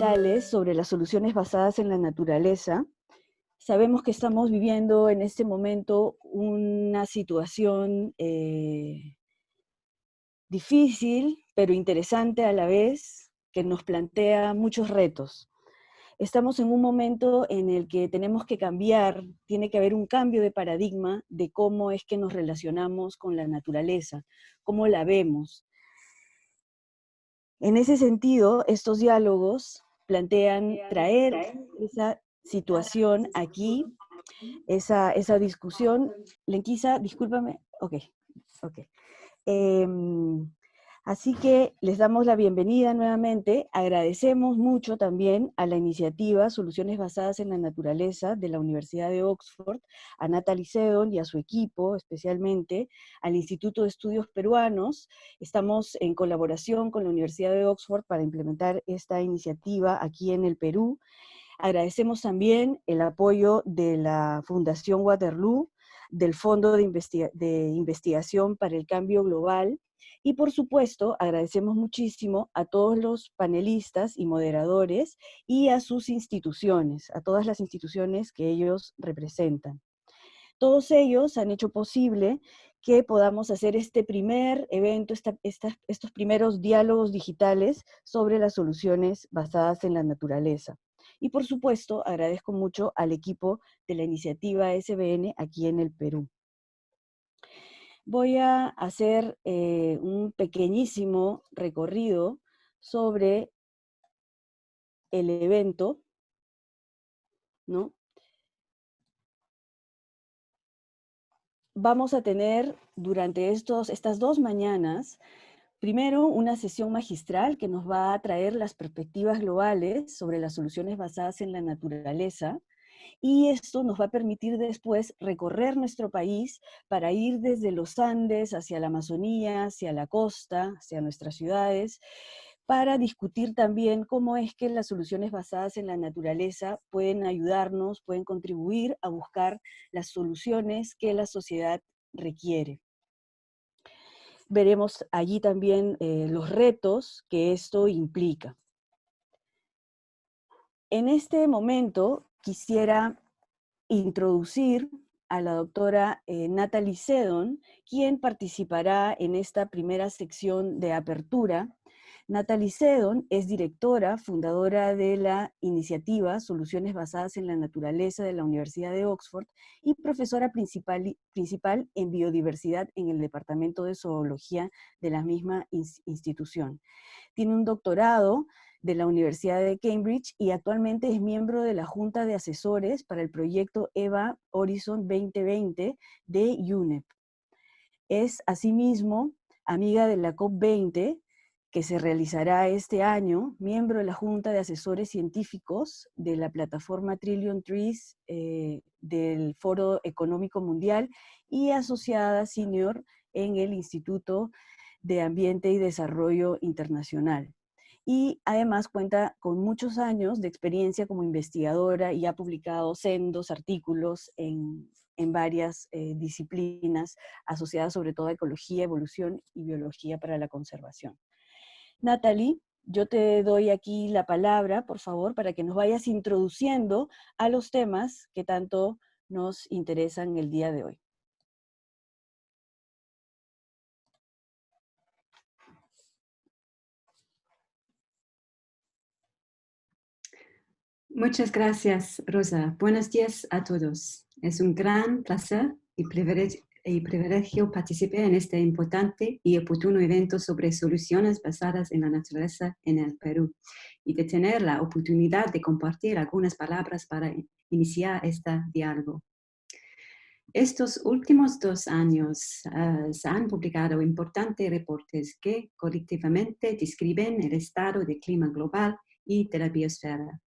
digitales sobre las soluciones basadas en la naturaleza. Sabemos que estamos viviendo en este momento una situación difícil, pero interesante a la vez, que nos plantea muchos retos. Estamos en un momento en el que tenemos que cambiar, tiene que haber un cambio de paradigma de cómo es que nos relacionamos con la naturaleza, cómo la vemos. En ese sentido, estos diálogos plantean traer esa situación aquí, esa discusión. Lenquisa, discúlpame. Ok, ok. Así que les damos la bienvenida nuevamente. Agradecemos mucho también a la iniciativa Soluciones Basadas en la Naturaleza de la Universidad de Oxford, a Natalie Sedon y a su equipo, especialmente al Instituto de Estudios Peruanos. Estamos en colaboración con la Universidad de Oxford para implementar esta iniciativa aquí en el Perú. Agradecemos también el apoyo de la Fundación Waterloo, del Fondo de Investigación para el Cambio Global, y por supuesto agradecemos muchísimo a todos los panelistas y moderadores y a sus instituciones, a todas las instituciones que ellos representan. Todos ellos han hecho posible que podamos hacer este primer evento, estos primeros diálogos digitales sobre las soluciones basadas en la naturaleza. Y por supuesto, agradezco mucho al equipo de la iniciativa SBN aquí en el Perú. Voy a hacer un pequeñísimo recorrido sobre el evento, ¿no? Vamos a tener durante estas 2 mañanas, primero una sesión magistral que nos va a traer las perspectivas globales sobre las soluciones basadas en la naturaleza, y esto nos va a permitir después recorrer nuestro país para ir desde los Andes hacia la Amazonía, hacia la costa, hacia nuestras ciudades, para discutir también cómo es que las soluciones basadas en la naturaleza pueden ayudarnos, pueden contribuir a buscar las soluciones que la sociedad requiere. Veremos allí también los retos que esto implica. En este momento quisiera introducir a la doctora Natalie Sedon, quien participará en esta primera sección de apertura. Natalie Sedon es directora, fundadora de la iniciativa Soluciones Basadas en la Naturaleza de la Universidad de Oxford y profesora principal en biodiversidad en el Departamento de Zoología de la misma institución. Tiene un doctorado de la Universidad de Cambridge y actualmente es miembro de la Junta de Asesores para el proyecto EVA Horizon 2020 de UNEP. Es asimismo amiga de la COP20, que se realizará este año, miembro de la Junta de Asesores Científicos de la plataforma Trillion Trees del Foro Económico Mundial y asociada senior en el Instituto de Ambiente y Desarrollo Internacional. Y además cuenta con muchos años de experiencia como investigadora y ha publicado sendos artículos en varias disciplinas asociadas sobre todo a ecología, evolución y biología para la conservación. Natalie, yo te doy aquí la palabra, por favor, para que nos vayas introduciendo a los temas que tanto nos interesan el día de hoy. Muchas gracias, Rosa. Buenos días a todos. Es un gran placer y privilegio participar en este importante y oportuno evento sobre soluciones basadas en la naturaleza en el Perú y de tener la oportunidad de compartir algunas palabras para iniciar este diálogo. Estos últimos 2 años se han publicado importantes reportes que colectivamente describen el estado del clima global y de la biosfera.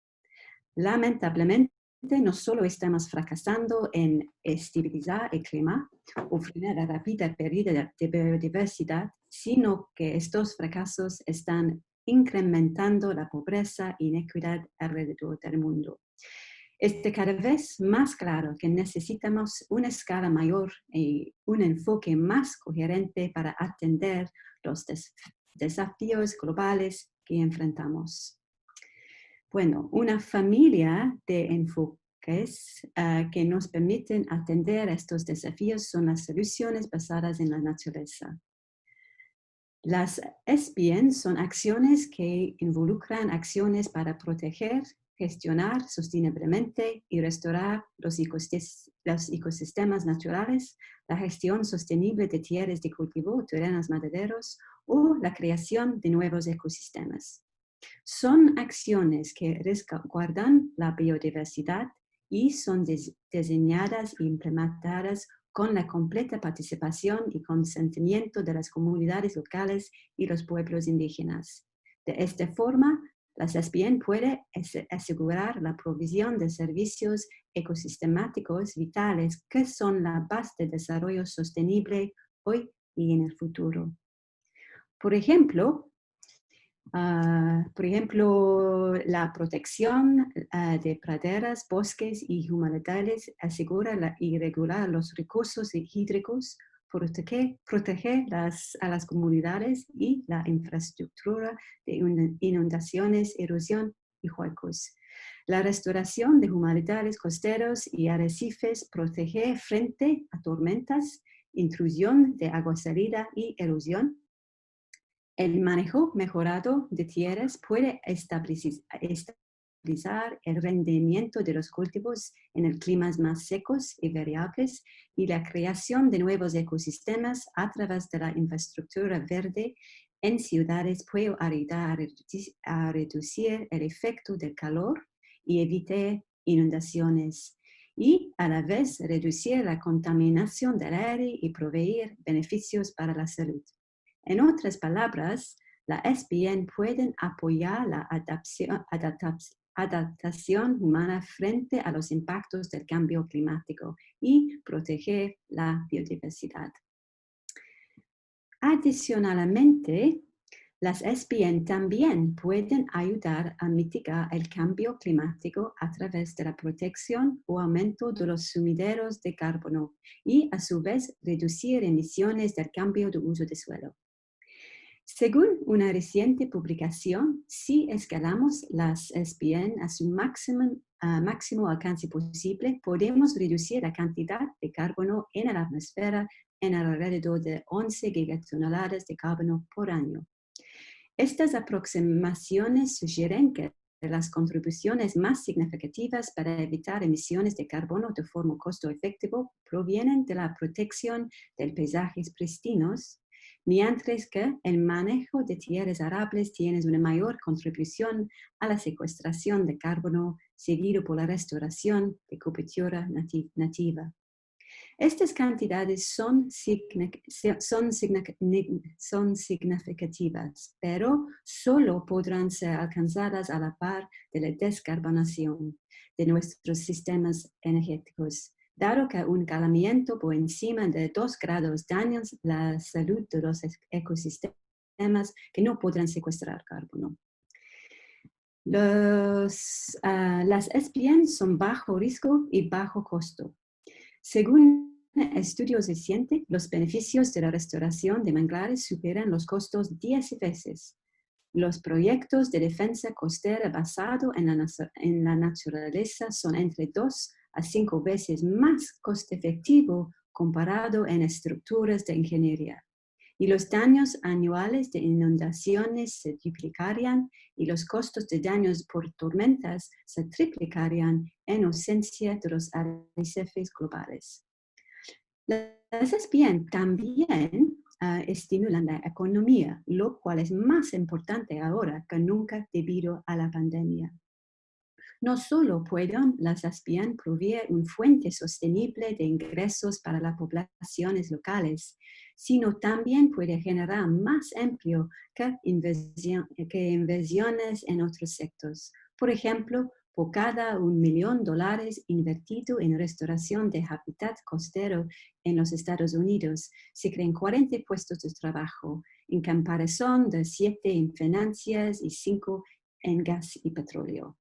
Lamentablemente, no solo estamos fracasando en estabilizar el clima o frenar la rápida pérdida de biodiversidad, sino que estos fracasos están incrementando la pobreza e inequidad alrededor del mundo. Es cada vez más claro que necesitamos una escala mayor y un enfoque más coherente para atender los desafíos globales que enfrentamos. Bueno, una familia de enfoques que nos permiten atender a estos desafíos son las soluciones basadas en la naturaleza. Las SBN son acciones que involucran acciones para proteger, gestionar sosteniblemente y restaurar los ecosistemas naturales, la gestión sostenible de tierras de cultivo, terrenos maderados o la creación de nuevos ecosistemas. Son acciones que resguardan la biodiversidad y son diseñadas e implementadas con la completa participación y consentimiento de las comunidades locales y los pueblos indígenas. De esta forma, las SBN pueden asegurar la provisión de servicios ecosistemáticos vitales que son la base del desarrollo sostenible hoy y en el futuro. Por ejemplo, la protección de praderas, bosques y humedales asegura y regula los recursos hídricos, protege a las comunidades y la infraestructura de inundaciones, erosión y huecos. La restauración de humedales costeros y arrecifes protege frente a tormentas, intrusión de agua salida y erosión. El manejo mejorado de tierras puede estabilizar el rendimiento de los cultivos en el climas más secos y variables y la creación de nuevos ecosistemas a través de la infraestructura verde en ciudades puede ayudar a reducir el efecto del calor y evitar inundaciones y a la vez reducir la contaminación del aire y proveer beneficios para la salud. En otras palabras, las SBN pueden apoyar la adaptación humana frente a los impactos del cambio climático y proteger la biodiversidad. Adicionalmente, las SBN también pueden ayudar a mitigar el cambio climático a través de la protección o aumento de los sumideros de carbono y, a su vez, reducir emisiones del cambio de uso de suelo. Según una reciente publicación, si escalamos las SBN a su máximo alcance posible, podemos reducir la cantidad de carbono en la atmósfera en alrededor de 11 gigatoneladas de carbono por año. Estas aproximaciones sugieren que las contribuciones más significativas para evitar emisiones de carbono de forma costo-efectivo provienen de la protección de paisajes pristinos, mientras que el manejo de tierras arables tiene una mayor contribución a la secuestración de carbono, seguido por la restauración de cobertura nativa. Estas cantidades son significativas, pero solo podrán ser alcanzadas a la par de la descarbonización de nuestros sistemas energéticos, dado que un calentamiento por encima de 2 grados daña la salud de los ecosistemas que no podrán secuestrar carbono. Las SBN son bajo riesgo y bajo costo. Según estudios recientes, los beneficios de la restauración de manglares superan los costos 10 veces. Los proyectos de defensa costera basados en la naturaleza son entre 2 a 5 veces más costo efectivo comparado en estructuras de ingeniería. Y los daños anuales de inundaciones se duplicarían y los costos de daños por tormentas se triplicarían en ausencia de los arrecifes globales. Las SBN también estimulan la economía, lo cual es más importante ahora que nunca debido a la pandemia. No solo pueden las SBN proveer una fuente sostenible de ingresos para las poblaciones locales, sino también puede generar más empleo que inversiones en otros sectores. Por ejemplo, por cada $1 millón invertido en restauración de hábitat costero en los Estados Unidos, se crean 40 puestos de trabajo, en comparación de 7 en finanzas y 5 en gas y petróleo.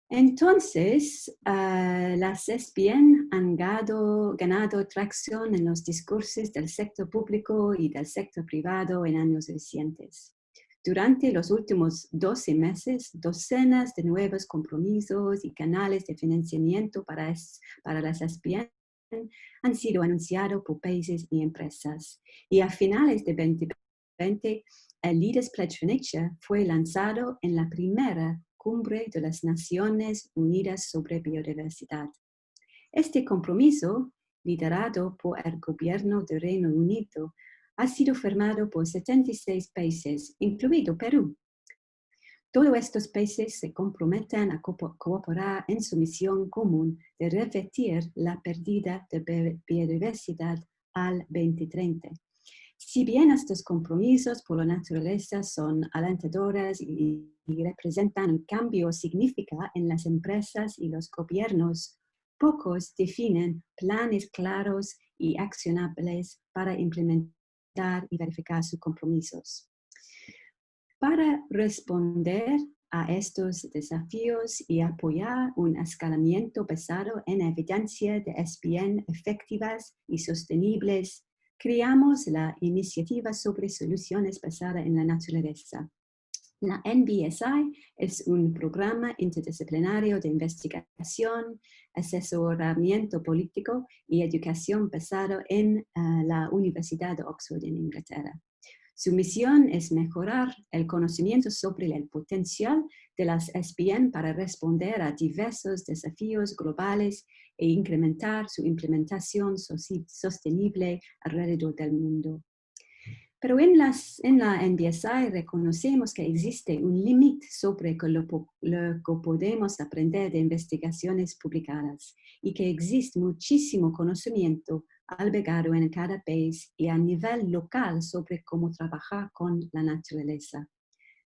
Entonces, las SBN han ganado tracción en los discursos del sector público y del sector privado en años recientes. Durante los últimos 12 meses, docenas de nuevos compromisos y canales de financiamiento para las SPN han sido anunciados por países y empresas. Y a finales de 2020, el Leaders Pledge for Nature fue lanzado en la primera cumbre de las Naciones Unidas sobre Biodiversidad. Este compromiso, liderado por el gobierno del Reino Unido, ha sido firmado por 76 países, incluido Perú. Todos estos países se comprometen a cooperar en su misión común de revertir la pérdida de biodiversidad al 2030. Si bien estos compromisos por la naturaleza son alentadores y representan un cambio significativo en las empresas y los gobiernos, pocos definen planes claros y accionables para implementar y verificar sus compromisos. Para responder a estos desafíos y apoyar un escalamiento basado en evidencia de SPN efectivas y sostenibles, creamos la Iniciativa sobre Soluciones Basadas en la Naturaleza. La NBSI es un programa interdisciplinario de investigación, asesoramiento político y educación basado en la Universidad de Oxford en Inglaterra. Su misión es mejorar el conocimiento sobre el potencial de las SPN para responder a diversos desafíos globales e incrementar su implementación sostenible alrededor del mundo. Pero en la NBSI reconocemos que existe un límite sobre lo que podemos aprender de investigaciones publicadas y que existe muchísimo conocimiento albergado en cada país y a nivel local sobre cómo trabajar con la naturaleza.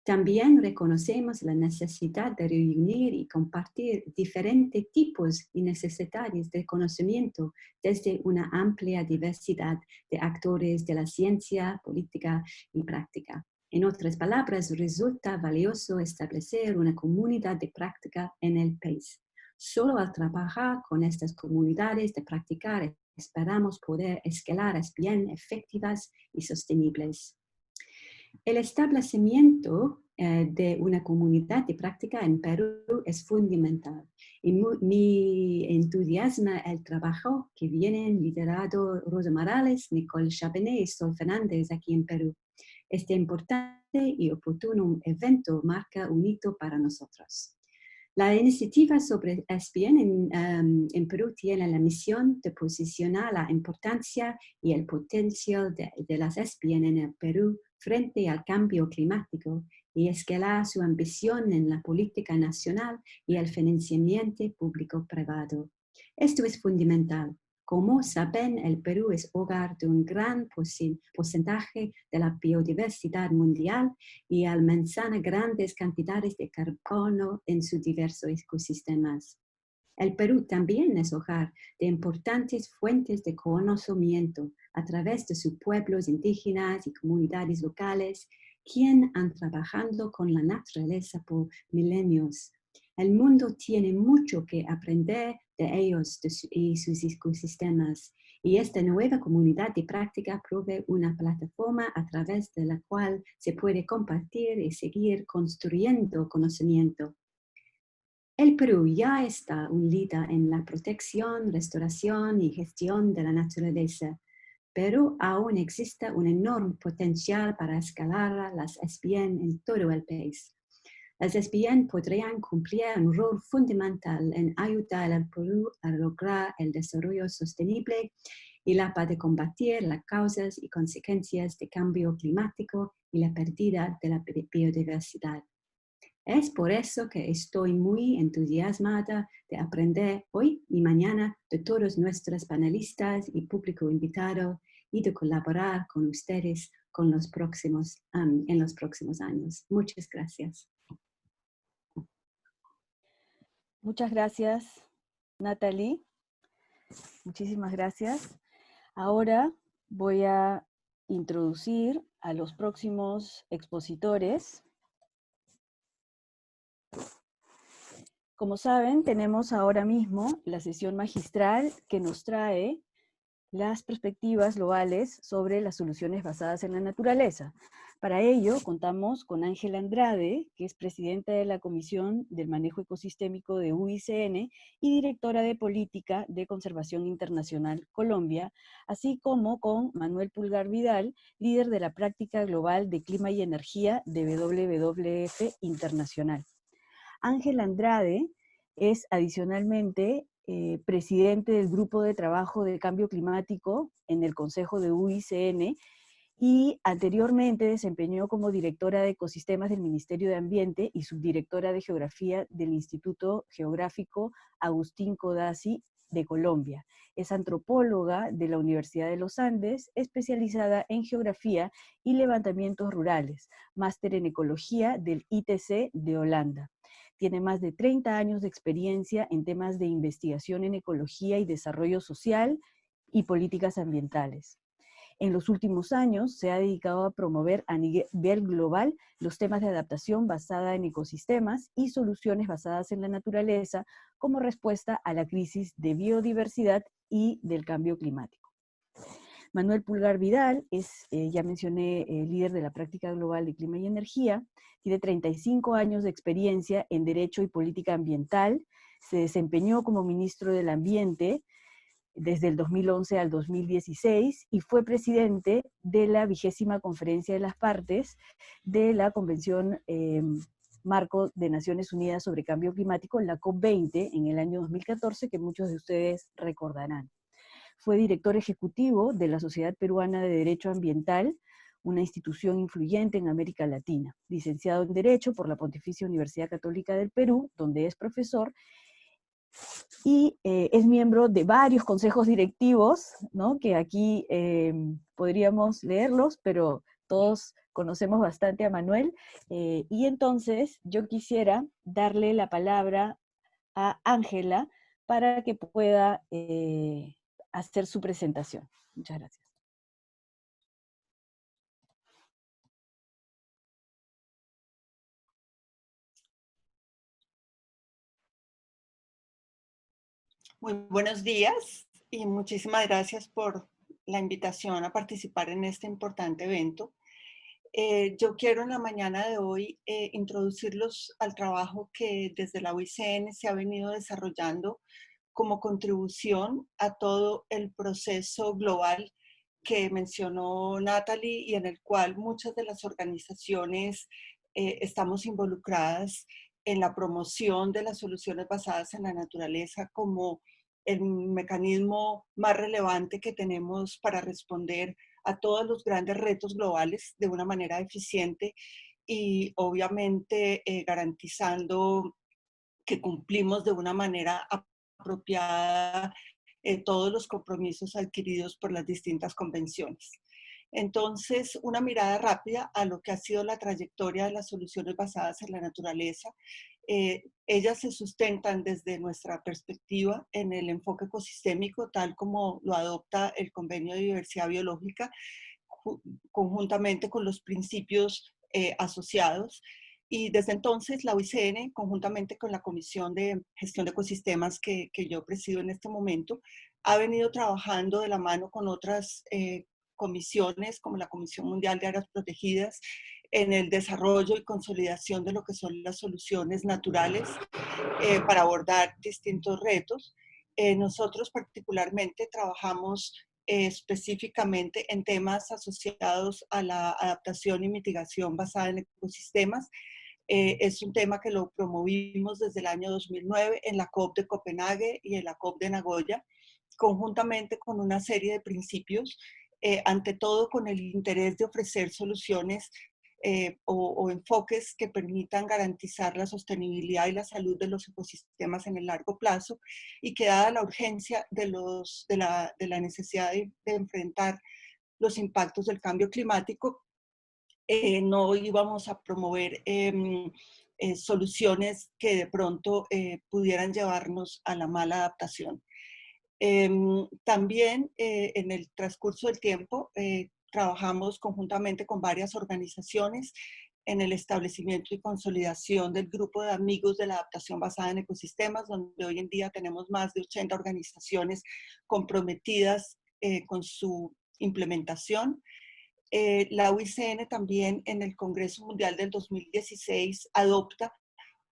También reconocemos la necesidad de reunir y compartir diferentes tipos y necesidades de conocimiento desde una amplia diversidad de actores de la ciencia, política y práctica. En otras palabras, resulta valioso establecer una comunidad de práctica en el país. Solo al trabajar con estas comunidades de practicar esperamos poder escalar bien efectivas y sostenibles. El establecimiento de una comunidad de práctica en Perú es fundamental y me entusiasma el trabajo que vienen liderando Rosa Morales, Nicole Chabenet y Sol Fernández aquí en Perú. Este importante y oportuno evento marca un hito para nosotros. La iniciativa sobre SPN en Perú tiene la misión de posicionar la importancia y el potencial de las SPN en el Perú frente al cambio climático y escalar su ambición en la política nacional y el financiamiento público-privado. Esto es fundamental. Como saben, el Perú es hogar de un gran porcentaje de la biodiversidad mundial y almacena grandes cantidades de carbono en sus diversos ecosistemas. El Perú también es hogar de importantes fuentes de conocimiento a través de sus pueblos indígenas y comunidades locales, quienes han trabajado con la naturaleza por milenios. El mundo tiene mucho que aprender de ellos y sus ecosistemas, y esta nueva comunidad de práctica provee una plataforma a través de la cual se puede compartir y seguir construyendo conocimiento. El Perú ya está un líder en la protección, restauración y gestión de la naturaleza, pero aún existe un enorme potencial para escalar las SPN en todo el país. Las SPN podrían cumplir un rol fundamental en ayudar al Perú a lograr el desarrollo sostenible y la paz de combatir las causas y consecuencias del cambio climático y la pérdida de la biodiversidad. Es por eso que estoy muy entusiasmada de aprender hoy y mañana de todos nuestros panelistas y público invitado y de colaborar con ustedes en los próximos años. Muchas gracias. Muchas gracias, Natalie. Muchísimas gracias. Ahora voy a introducir a los próximos expositores. Como saben, tenemos ahora mismo la sesión magistral que nos trae las perspectivas globales sobre las soluciones basadas en la naturaleza. Para ello, contamos con Ángela Andrade, que es presidenta de la Comisión del Manejo Ecosistémico de UICN y directora de Política de Conservación Internacional Colombia, así como con Manuel Pulgar Vidal, líder de la Práctica Global de Clima y Energía de WWF Internacional. Ángela Andrade es adicionalmente presidente del Grupo de Trabajo de Cambio Climático en el Consejo de UICN, y anteriormente desempeñó como directora de ecosistemas del Ministerio de Ambiente y subdirectora de geografía del Instituto Geográfico Agustín Codazzi de Colombia. Es antropóloga de la Universidad de los Andes, especializada en geografía y levantamientos rurales, máster en ecología del ITC de Holanda. Tiene más de 30 años de experiencia en temas de investigación en ecología y desarrollo social y políticas ambientales. En los últimos años se ha dedicado a promover a nivel global los temas de adaptación basada en ecosistemas y soluciones basadas en la naturaleza como respuesta a la crisis de biodiversidad y del cambio climático. Manuel Pulgar Vidal es, ya mencioné, líder de la Práctica Global de Clima y Energía, tiene 35 años de experiencia en Derecho y Política Ambiental, se desempeñó como ministro del Ambiente desde el 2011 al 2016 y fue presidente de la 20ª Conferencia de las Partes de la Convención Marco de Naciones Unidas sobre Cambio Climático, la COP20, en el año 2014, que muchos de ustedes recordarán. Fue director ejecutivo de la Sociedad Peruana de Derecho Ambiental, una institución influyente en América Latina. Licenciado en Derecho por la Pontificia Universidad Católica del Perú, donde es profesor, y es miembro de varios consejos directivos, ¿no? Que aquí podríamos leerlos, pero todos conocemos bastante a Manuel, y entonces yo quisiera darle la palabra a Ángela para que pueda hacer su presentación. Muchas gracias. Muy buenos días y muchísimas gracias por la invitación a participar en este importante evento. Yo quiero en la mañana de hoy introducirlos al trabajo que desde la UICN se ha venido desarrollando como contribución a todo el proceso global que mencionó Natalie y en el cual muchas de las organizaciones estamos involucradas en la promoción de las soluciones basadas en la naturaleza como el mecanismo más relevante que tenemos para responder a todos los grandes retos globales de una manera eficiente y obviamente garantizando que cumplimos de una manera apropiada todos los compromisos adquiridos por las distintas convenciones. Entonces, una mirada rápida a lo que ha sido la trayectoria de las soluciones basadas en la naturaleza. Ellas se sustentan desde nuestra perspectiva en el enfoque ecosistémico, tal como lo adopta el Convenio de Diversidad Biológica, conjuntamente con los principios asociados. Y desde entonces la UICN, conjuntamente con la Comisión de Gestión de Ecosistemas que yo presido en este momento, ha venido trabajando de la mano con otras comisiones como la Comisión Mundial de Áreas Protegidas en el desarrollo y consolidación de lo que son las soluciones naturales para abordar distintos retos. Nosotros particularmente trabajamos específicamente en temas asociados a la adaptación y mitigación basada en ecosistemas. Es un tema que lo promovimos desde el año 2009 en la COP de Copenhague y en la COP de Nagoya, conjuntamente con una serie de principios, ante todo con el interés de ofrecer soluciones o enfoques que permitan garantizar la sostenibilidad y la salud de los ecosistemas en el largo plazo y que dada la urgencia de la necesidad de enfrentar los impactos del cambio climático, no íbamos a promover soluciones que de pronto pudieran llevarnos a la mala adaptación. También en el transcurso del tiempo trabajamos conjuntamente con varias organizaciones en el establecimiento y consolidación del grupo de amigos de la adaptación basada en ecosistemas, donde hoy en día tenemos más de 80 organizaciones comprometidas con su implementación. La UICN también en el Congreso Mundial del 2016 adopta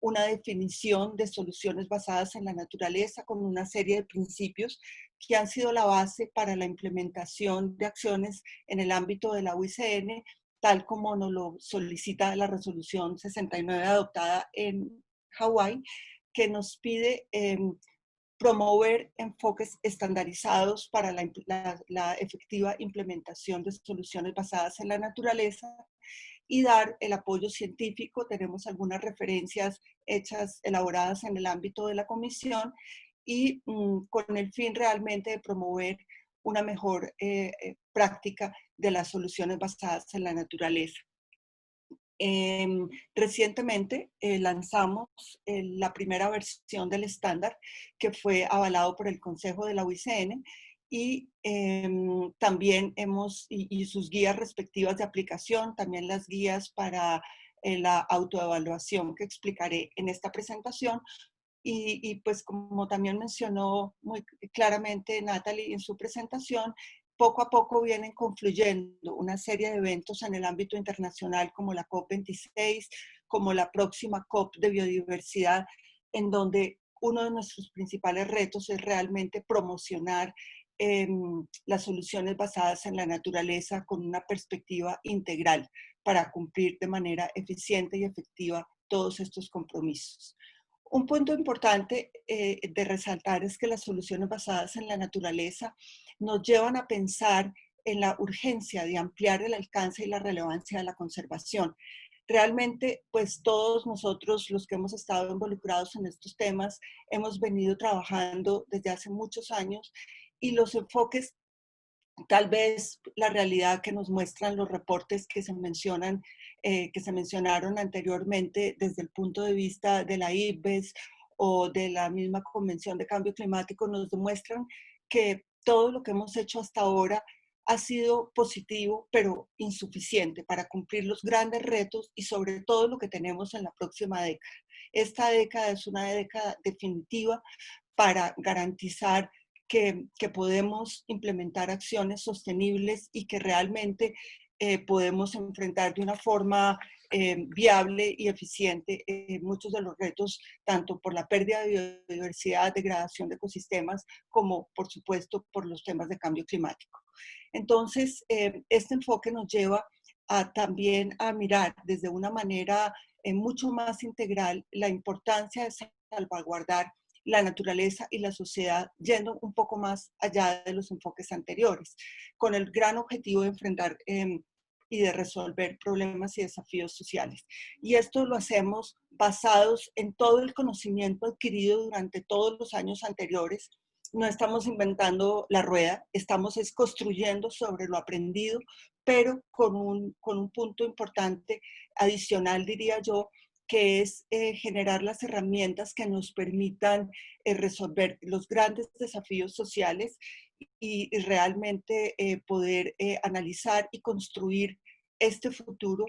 una definición de soluciones basadas en la naturaleza con una serie de principios que han sido la base para la implementación de acciones en el ámbito de la UICN, tal como nos lo solicita la resolución 69 adoptada en Hawái, que nos pide promover enfoques estandarizados para la efectiva implementación de soluciones basadas en la naturaleza y dar el apoyo científico. Tenemos algunas referencias elaboradas en el ámbito de la comisión y con el fin realmente de promover una mejor práctica de las soluciones basadas en la naturaleza. Recientemente lanzamos la primera versión del estándar que fue avalado por el Consejo de la UICN y también y sus guías respectivas de aplicación, también las guías para la autoevaluación que explicaré en esta presentación. Y pues como también mencionó muy claramente Natalie en su presentación, poco a poco vienen confluyendo una serie de eventos en el ámbito internacional como la COP26, como la próxima COP de biodiversidad, en donde uno de nuestros principales retos es realmente promocionar las soluciones basadas en la naturaleza con una perspectiva integral para cumplir de manera eficiente y efectiva todos estos compromisos. Un punto importante de resaltar es que las soluciones basadas en la naturaleza nos llevan a pensar en la urgencia de ampliar el alcance y la relevancia de la conservación. Realmente, pues todos nosotros, los que hemos estado involucrados en estos temas, hemos venido trabajando desde hace muchos años y los enfoques, tal vez la realidad que nos muestran los reportes que se mencionan, que se mencionaron anteriormente desde el punto de vista de la IPBES o de la misma Convención de Cambio Climático, nos demuestran que todo lo que hemos hecho hasta ahora ha sido positivo, pero insuficiente para cumplir los grandes retos y sobre todo lo que tenemos en la próxima década. Esta década es una década definitiva para garantizar que podemos implementar acciones sostenibles y que realmente podemos enfrentar de una forma viable y eficiente muchos de los retos, tanto por la pérdida de biodiversidad, degradación de ecosistemas, como por supuesto por los temas de cambio climático. Entonces, este enfoque nos lleva también a mirar desde una manera mucho más integral la importancia de salvaguardar la naturaleza y la sociedad, yendo un poco más allá de los enfoques anteriores, con el gran objetivo de enfrentar y de resolver problemas y desafíos sociales. Y esto lo hacemos basados en todo el conocimiento adquirido durante todos los años anteriores. No estamos inventando la rueda, estamos construyendo sobre lo aprendido, pero con un punto importante adicional, diría yo, que es generar las herramientas que nos permitan resolver los grandes desafíos sociales y realmente poder analizar y construir este futuro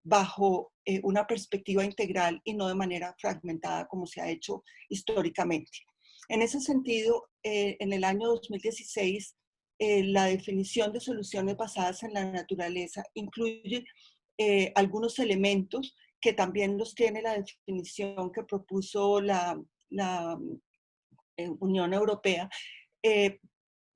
bajo una perspectiva integral y no de manera fragmentada como se ha hecho históricamente. En ese sentido, en el año 2016, la definición de soluciones basadas en la naturaleza incluye algunos elementos que también los tiene la definición que propuso la Unión Europea,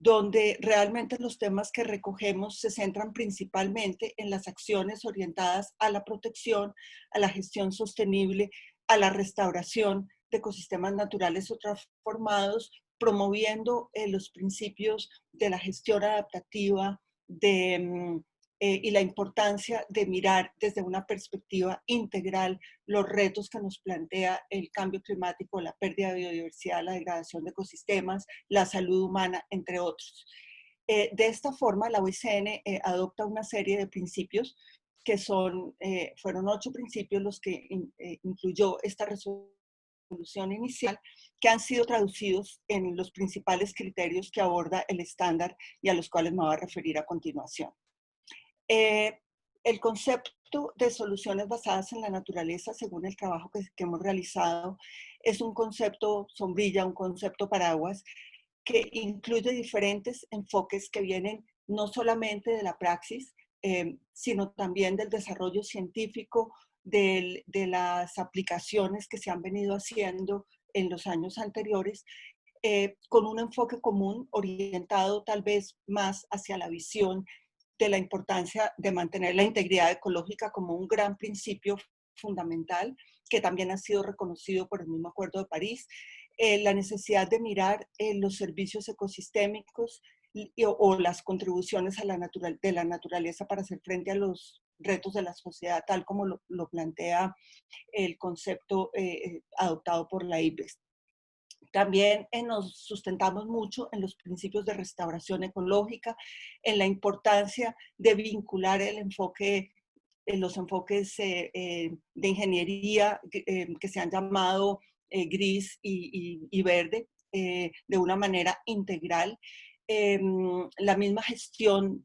donde realmente los temas que recogemos se centran principalmente en las acciones orientadas a la protección, a la gestión sostenible, a la restauración de ecosistemas naturales o transformados, promoviendo los principios de la gestión adaptativa, y la importancia de mirar desde una perspectiva integral los retos que nos plantea el cambio climático, la pérdida de biodiversidad, la degradación de ecosistemas, la salud humana, entre otros. De esta forma, la UICN adopta una serie de principios que fueron 8 principios los que incluyó esta resolución inicial, que han sido traducidos en los principales criterios que aborda el estándar y a los cuales me voy a referir a continuación. El concepto de soluciones basadas en la naturaleza, según el trabajo que hemos realizado, es un concepto sombrilla, un concepto paraguas, que incluye diferentes enfoques que vienen no solamente de la praxis sino también del desarrollo científico, de las aplicaciones que se han venido haciendo en los años anteriores, con un enfoque común orientado tal vez más hacia la visión de la importancia de mantener la integridad ecológica como un gran principio fundamental, que también ha sido reconocido por el mismo Acuerdo de París, la necesidad de mirar los servicios ecosistémicos o las contribuciones a de la naturaleza para hacer frente a los retos de la sociedad, tal como lo plantea el concepto adoptado por la IPBES. También nos sustentamos mucho en los principios de restauración ecológica, en la importancia de vincular el enfoque, los enfoques de ingeniería que se han llamado gris y verde de una manera integral. La misma gestión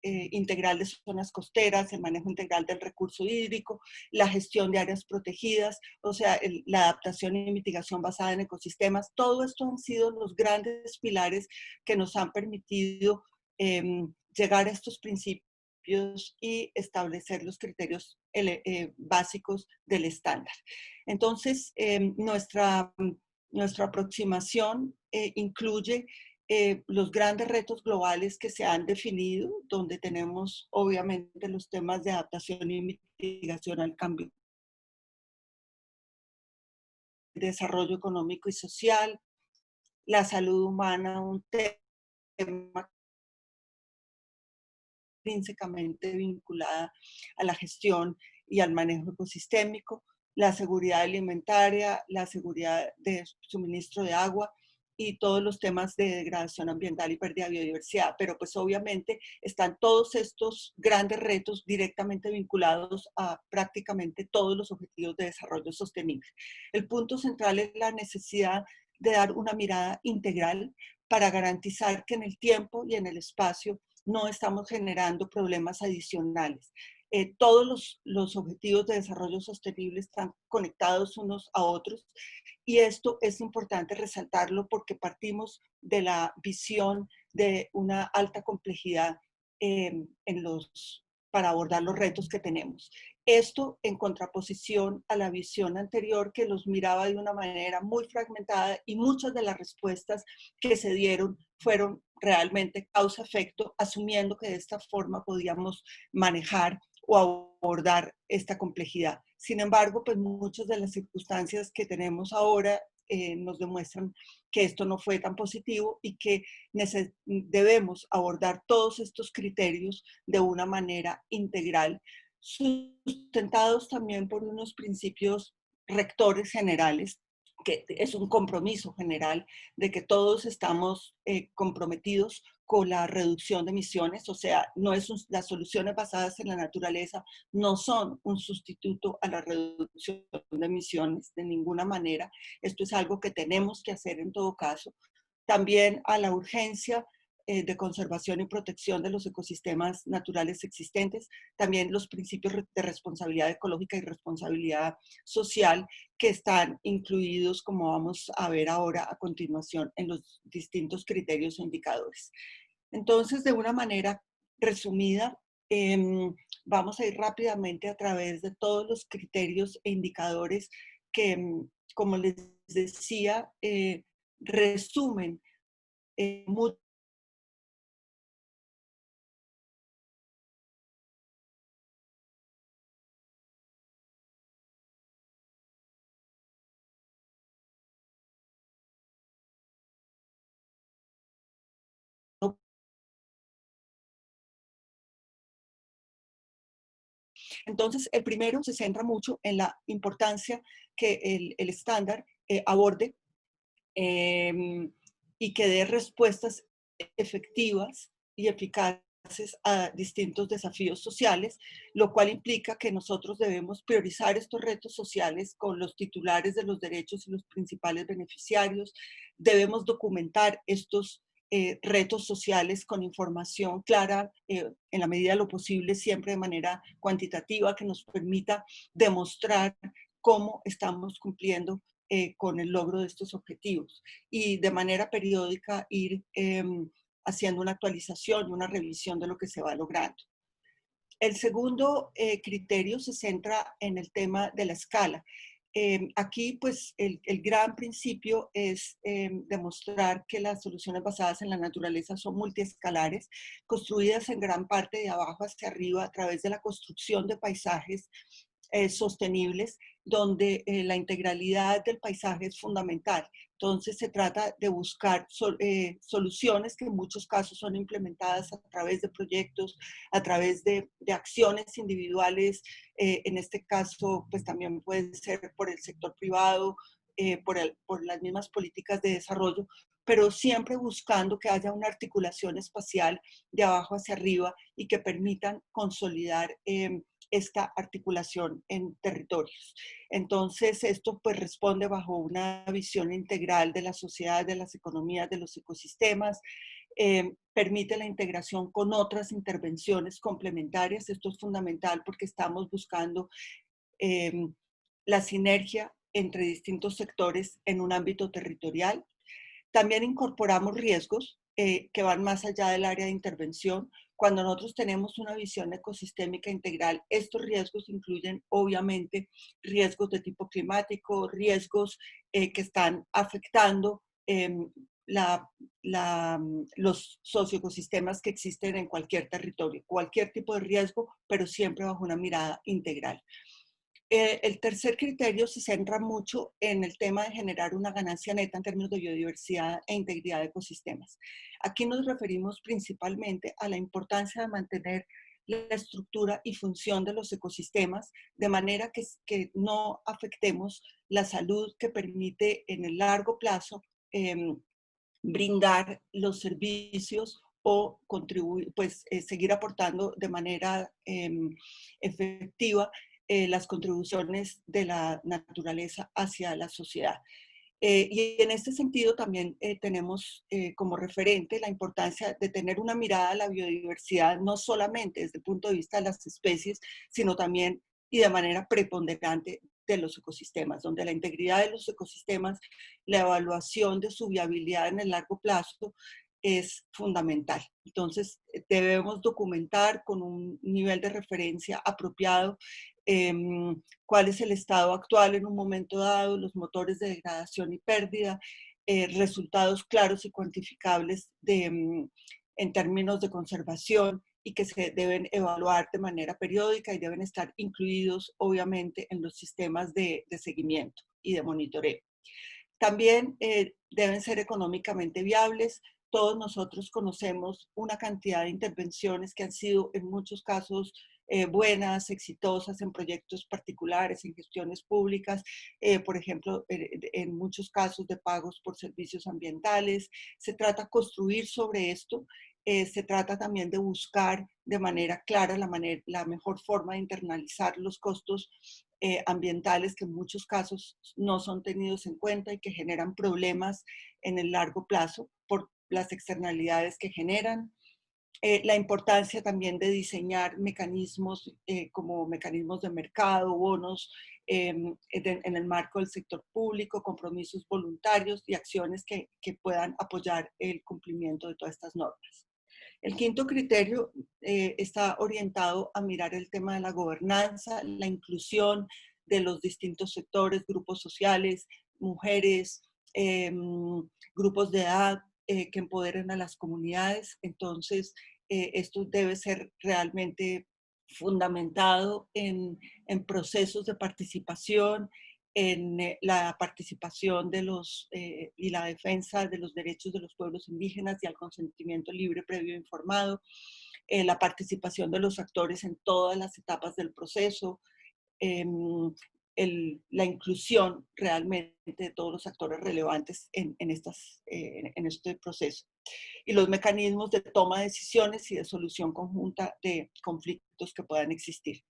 integral de zonas costeras, el manejo integral del recurso hídrico, la gestión de áreas protegidas, o sea, la adaptación y mitigación basada en ecosistemas. Todo esto han sido los grandes pilares que nos han permitido llegar a estos principios y establecer los criterios básicos del estándar. Entonces, nuestra aproximación incluye los grandes retos globales que se han definido, donde tenemos obviamente los temas de adaptación y mitigación al cambio, desarrollo económico y social, la salud humana, un tema intrínsecamente vinculada a la gestión y al manejo ecosistémico, la seguridad alimentaria, la seguridad de suministro de agua y todos los temas de degradación ambiental y pérdida de biodiversidad. Pero pues obviamente están todos estos grandes retos directamente vinculados a prácticamente todos los objetivos de desarrollo sostenible. El punto central es la necesidad de dar una mirada integral para garantizar que en el tiempo y en el espacio no estamos generando problemas adicionales. Todos los objetivos de desarrollo sostenible están conectados unos a otros y esto es importante resaltarlo porque partimos de la visión de una alta complejidad para abordar los retos que tenemos. Esto en contraposición a la visión anterior que los miraba de una manera muy fragmentada y muchas de las respuestas que se dieron fueron realmente causa-efecto, asumiendo que de esta forma podíamos manejar o abordar esta complejidad. Sin embargo, pues muchas de las circunstancias que tenemos ahora nos demuestran que esto no fue tan positivo y que debemos abordar todos estos criterios de una manera integral, sustentados también por unos principios rectores generales, que es un compromiso general de que todos estamos comprometidos con la reducción de emisiones, o sea, las soluciones basadas en la naturaleza no son un sustituto a la reducción de emisiones de ninguna manera. Esto es algo que tenemos que hacer en todo caso. También a la urgencia de conservación y protección de los ecosistemas naturales existentes, también los principios de responsabilidad ecológica y responsabilidad social que están incluidos, como vamos a ver ahora a continuación, en los distintos criterios e indicadores. Entonces, de una manera resumida, vamos a ir rápidamente a través de todos los criterios e indicadores que, como les decía, resumen mucho. Entonces, el primero se centra mucho en la importancia que el estándar aborde y que dé respuestas efectivas y eficaces a distintos desafíos sociales, lo cual implica que nosotros debemos priorizar estos retos sociales con los titulares de los derechos y los principales beneficiarios. Debemos documentar estos retos sociales con información clara, en la medida de lo posible, siempre de manera cuantitativa, que nos permita demostrar cómo estamos cumpliendo con el logro de estos objetivos y de manera periódica ir haciendo una actualización y una revisión de lo que se va logrando. El segundo criterio se centra en el tema de la escala. Aquí, pues, el gran principio es demostrar que las soluciones basadas en la naturaleza son multiescalares, construidas en gran parte de abajo hacia arriba a través de la construcción de paisajes sostenibles, donde la integralidad del paisaje es fundamental. Entonces se trata de buscar soluciones que en muchos casos son implementadas a través de proyectos, a través de acciones individuales. En este caso, pues también puede ser por el sector privado, por las mismas políticas de desarrollo, pero siempre buscando que haya una articulación espacial de abajo hacia arriba y que permitan consolidar esta articulación en territorios. Entonces, esto pues responde bajo una visión integral de la sociedad, de las economías, de los ecosistemas, permite la integración con otras intervenciones complementarias. Esto es fundamental porque estamos buscando la sinergia entre distintos sectores en un ámbito territorial. También incorporamos riesgos que van más allá del área de intervención. Cuando nosotros tenemos una visión ecosistémica integral, estos riesgos incluyen obviamente riesgos de tipo climático, riesgos que están afectando los socioecosistemas que existen en cualquier territorio, cualquier tipo de riesgo, pero siempre bajo una mirada integral. El tercer criterio se centra mucho en el tema de generar una ganancia neta en términos de biodiversidad e integridad de ecosistemas. Aquí nos referimos principalmente a la importancia de mantener la estructura y función de los ecosistemas de manera que no afectemos la salud que permite en el largo plazo brindar los servicios o contribuir, pues seguir aportando de manera efectiva las contribuciones de la naturaleza hacia la sociedad. Y en este sentido también tenemos como referente la importancia de tener una mirada a la biodiversidad, no solamente desde el punto de vista de las especies, sino también y de manera preponderante de los ecosistemas, donde la integridad de los ecosistemas, la evaluación de su viabilidad en el largo plazo es fundamental. Entonces, debemos documentar con un nivel de referencia apropiado cuál es el estado actual en un momento dado, los motores de degradación y pérdida, resultados claros y cuantificables en términos de conservación y que se deben evaluar de manera periódica y deben estar incluidos obviamente en los sistemas de seguimiento y de monitoreo. También deben ser económicamente viables. Todos nosotros conocemos una cantidad de intervenciones que han sido en muchos casos buenas, exitosas en proyectos particulares, en gestiones públicas, por ejemplo, en muchos casos de pagos por servicios ambientales. Se trata de construir sobre esto. Se trata también de buscar de manera clara la mejor forma de internalizar los costos ambientales que en muchos casos no son tenidos en cuenta y que generan problemas en el largo plazo por las externalidades que generan. La importancia también de diseñar mecanismos como mecanismos de mercado, bonos en el marco del sector público, compromisos voluntarios y acciones que puedan apoyar el cumplimiento de todas estas normas. El quinto criterio está orientado a mirar el tema de la gobernanza, la inclusión de los distintos sectores, grupos sociales, mujeres, grupos de edad que empoderen a las comunidades. Entonces, esto debe ser realmente fundamentado en procesos de participación, en la participación de y la defensa de los derechos de los pueblos indígenas y al consentimiento libre, previo e informado, la participación de los actores en todas las etapas del proceso, la inclusión realmente de todos los actores relevantes en este proceso y los mecanismos de toma de decisiones y de solución conjunta de conflictos que puedan existir.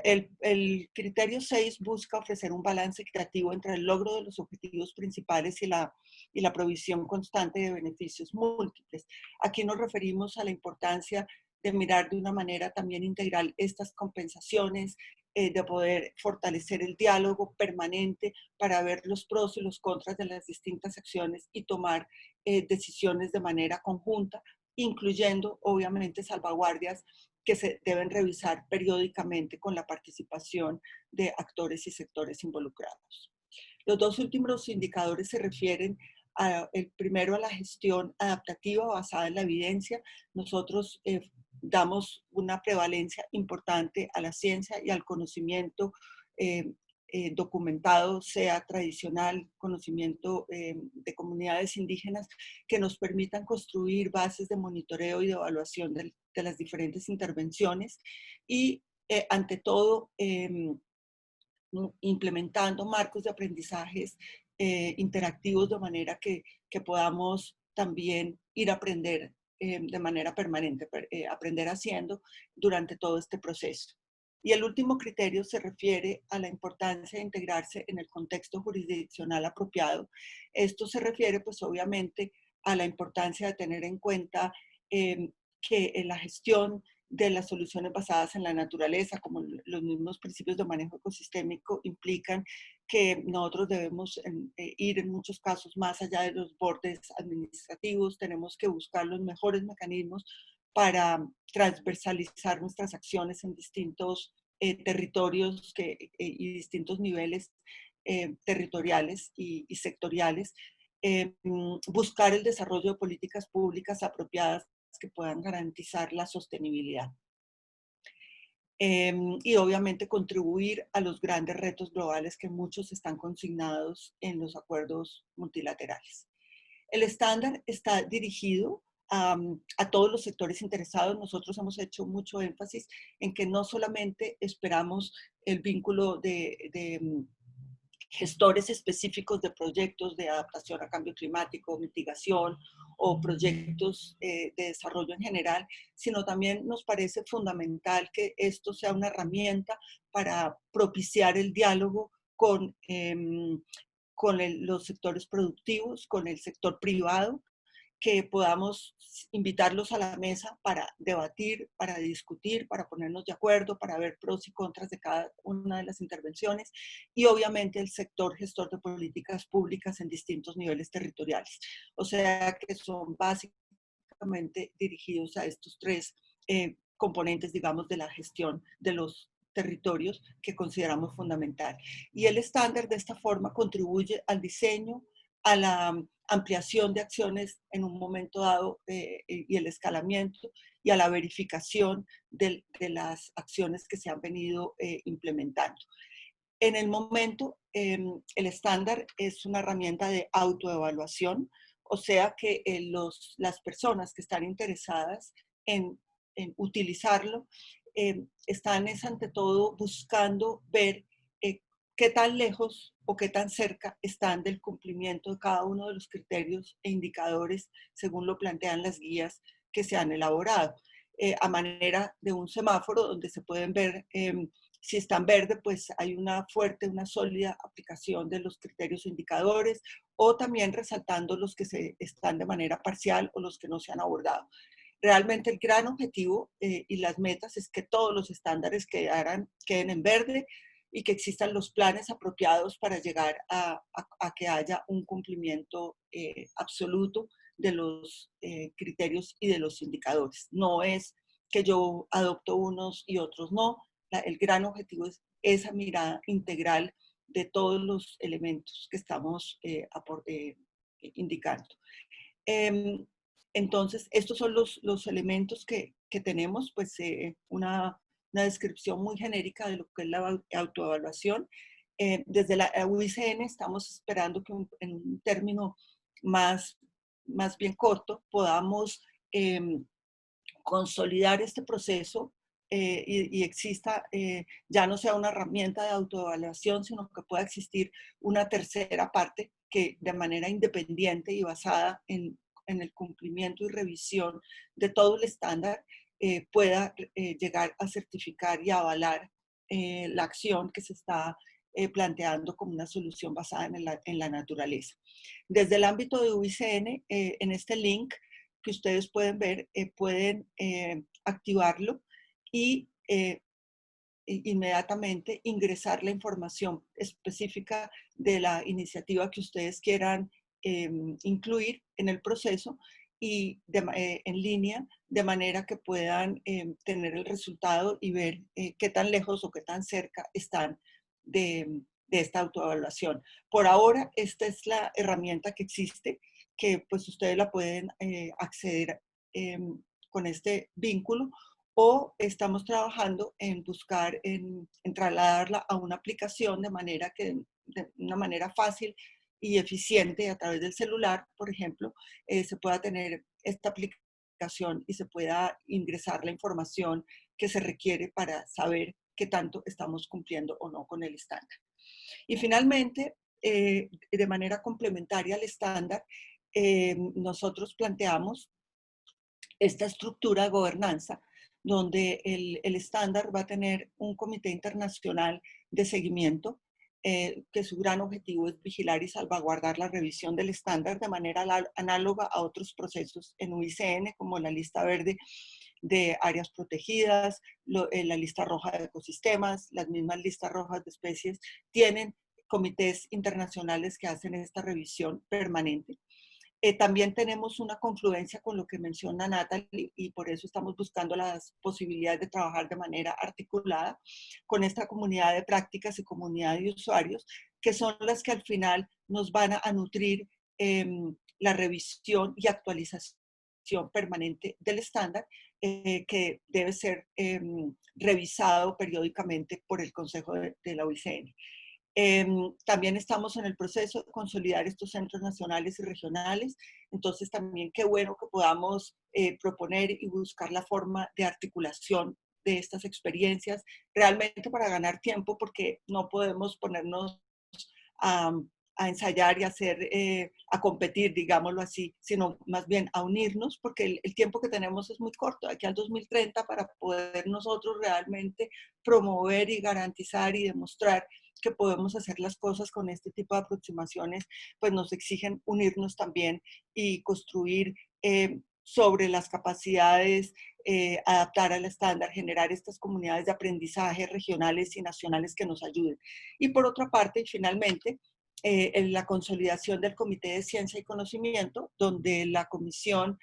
El criterio 6 busca ofrecer un balance equitativo entre el logro de los objetivos principales y la provisión constante de beneficios múltiples. Aquí nos referimos a la importancia de mirar de una manera también integral estas compensaciones, de poder fortalecer el diálogo permanente para ver los pros y los contras de las distintas acciones y tomar decisiones de manera conjunta, incluyendo obviamente salvaguardias que se deben revisar periódicamente con la participación de actores y sectores involucrados. Los dos últimos indicadores se refieren el primero a la gestión adaptativa basada en la evidencia. Nosotros damos una prevalencia importante a la ciencia y al conocimiento documentado, sea tradicional, conocimiento de comunidades indígenas, que nos permitan construir bases de monitoreo y de evaluación de las diferentes intervenciones y ante todo implementando marcos de aprendizajes interactivos de manera que podamos también ir a aprender de manera permanente, aprender haciendo durante todo este proceso. Y el último criterio se refiere a la importancia de integrarse en el contexto jurisdiccional apropiado. Esto se refiere, pues obviamente, a la importancia de tener en cuenta que en la gestión de las soluciones basadas en la naturaleza, como los mismos principios de manejo ecosistémico, implican que nosotros debemos ir en muchos casos más allá de los bordes administrativos. Tenemos que buscar los mejores mecanismos para transversalizar nuestras acciones en distintos territorios y distintos niveles territoriales y sectoriales. Buscar el desarrollo de políticas públicas apropiadas que puedan garantizar la sostenibilidad. Y obviamente contribuir a los grandes retos globales que muchos están consignados en los acuerdos multilaterales. El estándar está dirigido a todos los sectores interesados. Nosotros hemos hecho mucho énfasis en que no solamente esperamos el vínculo de gestores específicos de proyectos de adaptación a cambio climático, mitigación o proyectos de desarrollo en general, sino también nos parece fundamental que esto sea una herramienta para propiciar el diálogo con los sectores productivos, con el sector privado, que podamos invitarlos a la mesa para debatir, para discutir, para ponernos de acuerdo, para ver pros y contras de cada una de las intervenciones, y obviamente el sector gestor de políticas públicas en distintos niveles territoriales. O sea que son básicamente dirigidos a estos tres componentes, digamos, de la gestión de los territorios que consideramos fundamental. Y el estándar de esta forma contribuye al diseño, a la ampliación de acciones en un momento dado y el escalamiento y a la verificación de las acciones que se han venido implementando. En el momento, el estándar es una herramienta de autoevaluación, o sea que las personas que están interesadas en utilizarlo están ante todo buscando ver qué tan lejos o qué tan cerca están del cumplimiento de cada uno de los criterios e indicadores según lo plantean las guías que se han elaborado. A manera de un semáforo donde se pueden ver si está en verde, pues hay una fuerte, una sólida aplicación de los criterios o indicadores, o también resaltando los que están de manera parcial o los que no se han abordado. Realmente el gran objetivo y las metas es que todos los estándares queden en verde y que existan los planes apropiados para llegar a que haya un cumplimiento absoluto de los criterios y de los indicadores. No es que yo adopto unos y otros no. El gran objetivo es esa mirada integral de todos los elementos que estamos indicando. Entonces, estos son los elementos que tenemos, pues una descripción muy genérica de lo que es la autoevaluación. Desde la UICN estamos esperando que en un término más bien corto podamos consolidar este proceso y exista, ya no sea una herramienta de autoevaluación, sino que pueda existir una tercera parte que de manera independiente y basada en el cumplimiento y revisión de todo el estándar pueda llegar a certificar y avalar la acción que se está planteando como una solución basada en la naturaleza. Desde el ámbito de UICN, en este link que ustedes pueden ver, pueden activarlo y inmediatamente ingresar la información específica de la iniciativa que ustedes quieran incluir en el proceso y en línea, de manera que puedan tener el resultado y ver qué tan lejos o qué tan cerca están de esta autoevaluación. Por ahora, esta es la herramienta que existe, que pues ustedes la pueden acceder con este vínculo, o estamos trabajando en buscar, en trasladarla a una aplicación de manera que, de una manera fácil y eficiente a través del celular, por ejemplo, se pueda tener esta aplicación y se pueda ingresar la información que se requiere para saber qué tanto estamos cumpliendo o no con el estándar. Y finalmente, de manera complementaria al estándar, nosotros planteamos esta estructura de gobernanza, donde el estándar va a tener un comité internacional de seguimiento, que su gran objetivo es vigilar y salvaguardar la revisión del estándar de manera análoga a otros procesos en UICN, como la lista verde de áreas protegidas, la lista roja de ecosistemas, las mismas listas rojas de especies, tienen comités internacionales que hacen esta revisión permanente. También tenemos una confluencia con lo que menciona Natalie, y por eso estamos buscando las posibilidades de trabajar de manera articulada con esta comunidad de prácticas y comunidad de usuarios, que son las que al final nos van a nutrir la revisión y actualización permanente del estándar, que debe ser revisado periódicamente por el Consejo de la OICN. También estamos en el proceso de consolidar estos centros nacionales y regionales, entonces también qué bueno que podamos proponer y buscar la forma de articulación de estas experiencias, realmente para ganar tiempo, porque no podemos ponernos a, a ensayar y a competir, digámoslo así, sino más bien a unirnos, porque el tiempo que tenemos es muy corto, aquí al 2030, para poder nosotros realmente promover y garantizar y demostrar que podemos hacer las cosas con este tipo de aproximaciones, pues nos exigen unirnos también y construir sobre las capacidades, adaptar al estándar, generar estas comunidades de aprendizaje regionales y nacionales que nos ayuden. Y por otra parte, finalmente, en la consolidación del Comité de Ciencia y Conocimiento, donde la Comisión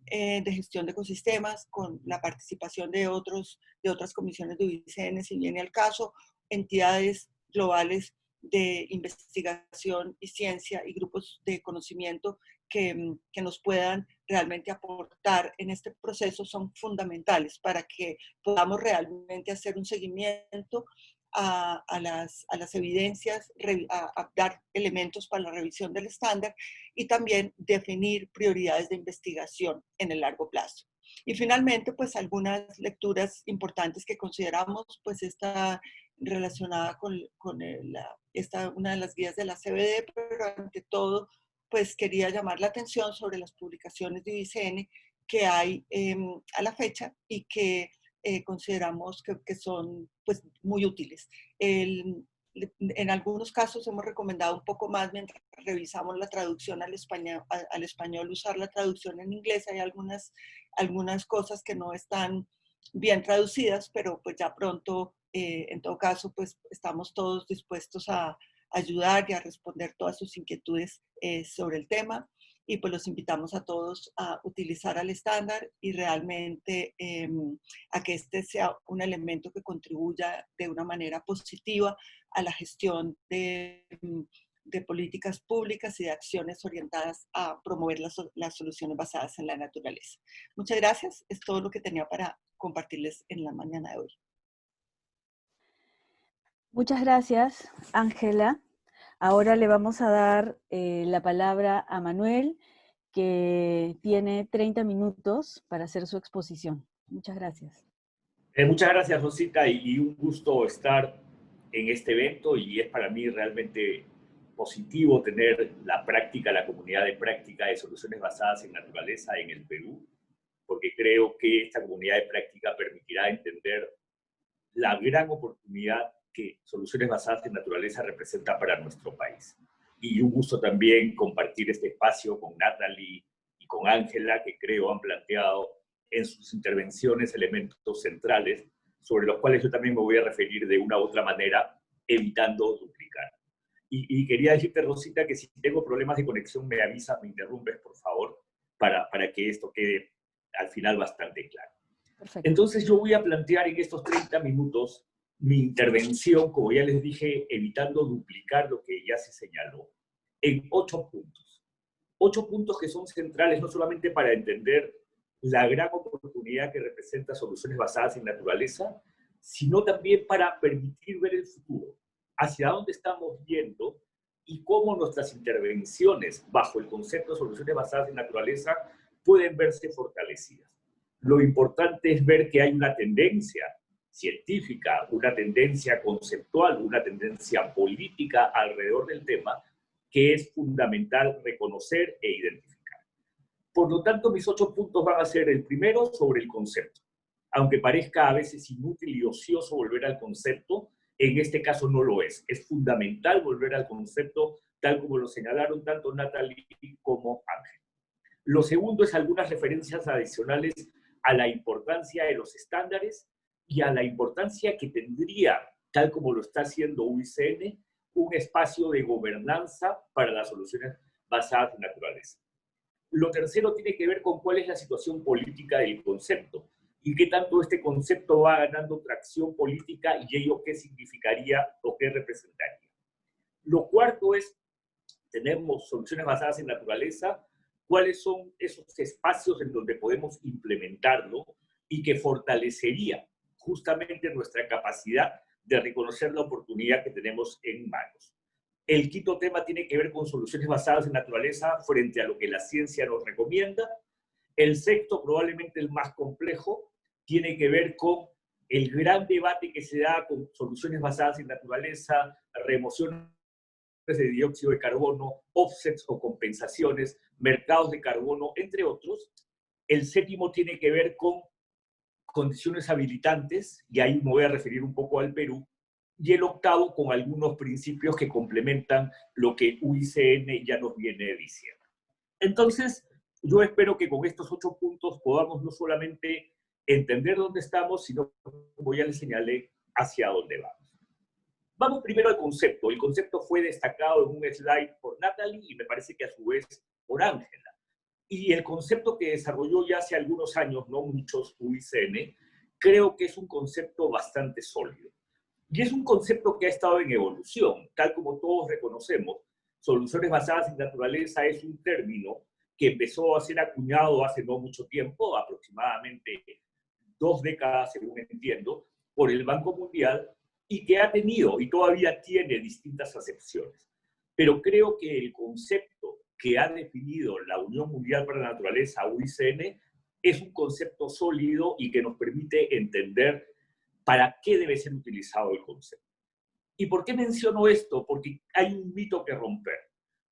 de Gestión de Ecosistemas, con la participación de otras comisiones de UICN, si viene al caso, entidades globales de investigación y ciencia y grupos de conocimiento que nos puedan realmente aportar en este proceso, son fundamentales para que podamos realmente hacer un seguimiento a las evidencias, a dar elementos para la revisión del estándar y también definir prioridades de investigación en el largo plazo. Y finalmente, pues algunas lecturas importantes que consideramos, pues esta relacionada con una de las guías de la CBD, pero ante todo, pues quería llamar la atención sobre las publicaciones de UICN que hay a la fecha y que consideramos que son pues muy útiles. En algunos casos hemos recomendado un poco más mientras revisamos la traducción al español, usar la traducción en inglés. Hay algunas cosas que no están bien traducidas, pero pues ya pronto, en todo caso, pues estamos todos dispuestos a ayudar y a responder todas sus inquietudes sobre el tema. Y pues los invitamos a todos a utilizar al estándar y realmente a que este sea un elemento que contribuya de una manera positiva a la gestión de políticas públicas y de acciones orientadas a promover las soluciones basadas en la naturaleza. Muchas gracias. Es todo lo que tenía para compartirles en la mañana de hoy. Muchas gracias, Ángela. Ahora le vamos a dar la palabra a Manuel, que tiene 30 minutos para hacer su exposición. Muchas gracias. Muchas gracias, Rosita, y un gusto estar en este evento, y es para mí realmente positivo tener la comunidad de práctica de soluciones basadas en naturaleza en el Perú, porque creo que esta comunidad de práctica permitirá entender la gran oportunidad que soluciones basadas en naturaleza representa para nuestro país. Y un gusto también compartir este espacio con Natalie y con Ángela, que creo han planteado en sus intervenciones elementos centrales sobre los cuales yo también me voy a referir de una u otra manera, evitando duplicar. Y quería decirte, Rosita, que si tengo problemas de conexión me avisas, me interrumpes, por favor, para que esto quede al final bastante claro. Perfecto. Entonces yo voy a plantear en estos 30 minutos mi intervención, como ya les dije, evitando duplicar lo que ya se señaló, en 8 puntos. 8 puntos que son centrales no solamente para entender la gran oportunidad que representa soluciones basadas en naturaleza, sino también para permitir ver el futuro, hacia dónde estamos yendo y cómo nuestras intervenciones bajo el concepto de soluciones basadas en naturaleza pueden verse fortalecidas. Lo importante es ver que hay una tendencia científica, una tendencia conceptual, una tendencia política alrededor del tema que es fundamental reconocer e identificar. Por lo tanto, mis 8 puntos van a ser el primero sobre el concepto. Aunque parezca a veces inútil y ocioso volver al concepto, en este caso no lo es. Es fundamental volver al concepto tal como lo señalaron tanto Natalie como Ángel. Lo segundo es algunas referencias adicionales a la importancia de los estándares y a la importancia que tendría, tal como lo está haciendo UICN, un espacio de gobernanza para las soluciones basadas en naturaleza. Lo tercero tiene que ver con cuál es la situación política del concepto y qué tanto este concepto va ganando tracción política y ello qué significaría o qué representaría. Lo cuarto es, tenemos soluciones basadas en naturaleza, cuáles son esos espacios en donde podemos implementarlo y que fortalecería justamente nuestra capacidad de reconocer la oportunidad que tenemos en manos. El quinto tema tiene que ver con soluciones basadas en naturaleza frente a lo que la ciencia nos recomienda. El sexto, probablemente el más complejo, tiene que ver con el gran debate que se da con soluciones basadas en naturaleza, remoción de dióxido de carbono, offsets o compensaciones, mercados de carbono, entre otros. El séptimo tiene que ver con condiciones habilitantes, y ahí me voy a referir un poco al Perú, y el octavo con algunos principios que complementan lo que UICN ya nos viene diciendo. Entonces, yo espero que con estos 8 puntos podamos no solamente entender dónde estamos, sino, como ya les señalé, hacia dónde vamos. Vamos primero al concepto. El concepto fue destacado en un slide por Natalie y me parece que a su vez por Ángela. Y el concepto que desarrolló ya hace algunos años, no muchos, UICN, creo que es un concepto bastante sólido. Y es un concepto que ha estado en evolución, tal como todos reconocemos. Soluciones basadas en naturaleza es un término que empezó a ser acuñado hace no mucho tiempo, aproximadamente 2 décadas, según entiendo, por el Banco Mundial, y que ha tenido y todavía tiene distintas acepciones. Pero creo que el concepto que ha definido la Unión Mundial para la Naturaleza, UICN, es un concepto sólido y que nos permite entender para qué debe ser utilizado el concepto. ¿Y por qué menciono esto? Porque hay un mito que romper.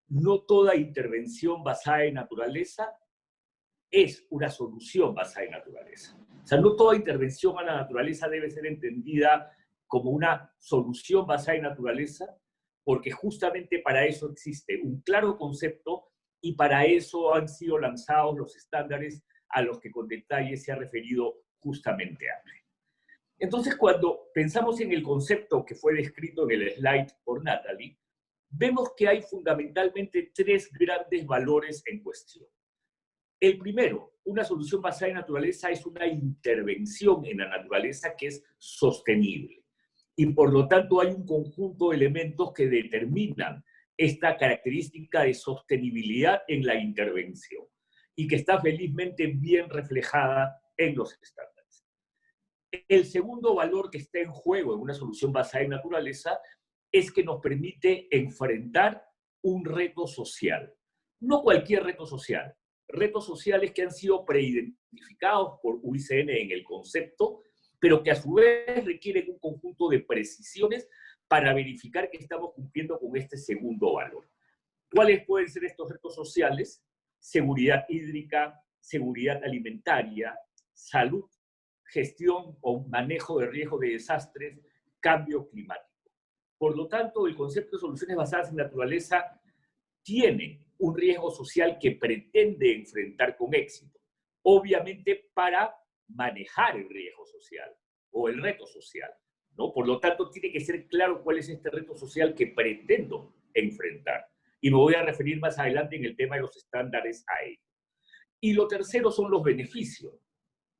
No toda intervención basada en naturaleza es una solución basada en naturaleza. O sea, no toda intervención a la naturaleza debe ser entendida como una solución basada en naturaleza, porque justamente para eso existe un claro concepto y para eso han sido lanzados los estándares a los que con detalle se ha referido justamente Ángel. Entonces, cuando pensamos en el concepto que fue descrito en el slide por Natalie, vemos que hay fundamentalmente 3 grandes valores en cuestión. El primero, una solución basada en naturaleza es una intervención en la naturaleza que es sostenible. Y por lo tanto hay un conjunto de elementos que determinan esta característica de sostenibilidad en la intervención y que está felizmente bien reflejada en los estándares. El segundo valor que está en juego en una solución basada en naturaleza es que nos permite enfrentar un reto social. No cualquier reto social. Retos sociales que han sido preidentificados por UICN en el concepto, pero que a su vez requieren un conjunto de precisiones para verificar que estamos cumpliendo con este segundo valor. ¿Cuáles pueden ser estos retos sociales? Seguridad hídrica, seguridad alimentaria, salud, gestión o manejo de riesgo de desastres, cambio climático. Por lo tanto, el concepto de soluciones basadas en naturaleza tiene un riesgo social que pretende enfrentar con éxito, obviamente para manejar el riesgo social o el reto social, ¿no? Por lo tanto, tiene que ser claro cuál es este reto social que pretendo enfrentar. Y me voy a referir más adelante en el tema de los estándares a ello. Y lo tercero son los beneficios.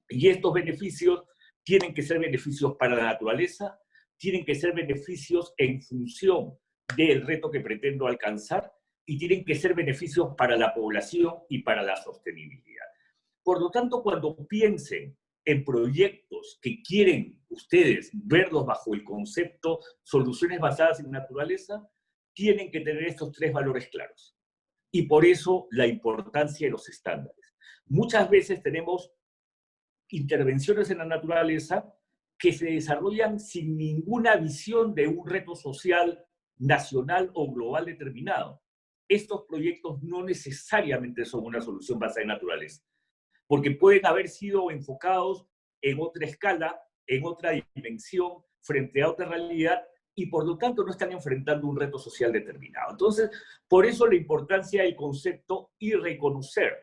Y estos beneficios tienen que ser beneficios para la naturaleza, tienen que ser beneficios en función del reto que pretendo alcanzar y tienen que ser beneficios para la población y para la sostenibilidad. Por lo tanto, cuando piensen en proyectos que quieren ustedes verlos bajo el concepto soluciones basadas en naturaleza, tienen que tener estos tres valores claros. Y por eso la importancia de los estándares. Muchas veces tenemos intervenciones en la naturaleza que se desarrollan sin ninguna visión de un reto social nacional o global determinado. Estos proyectos no necesariamente son una solución basada en naturaleza, porque pueden haber sido enfocados en otra escala, en otra dimensión, frente a otra realidad, y por lo tanto no están enfrentando un reto social determinado. Entonces, por eso la importancia del concepto y reconocer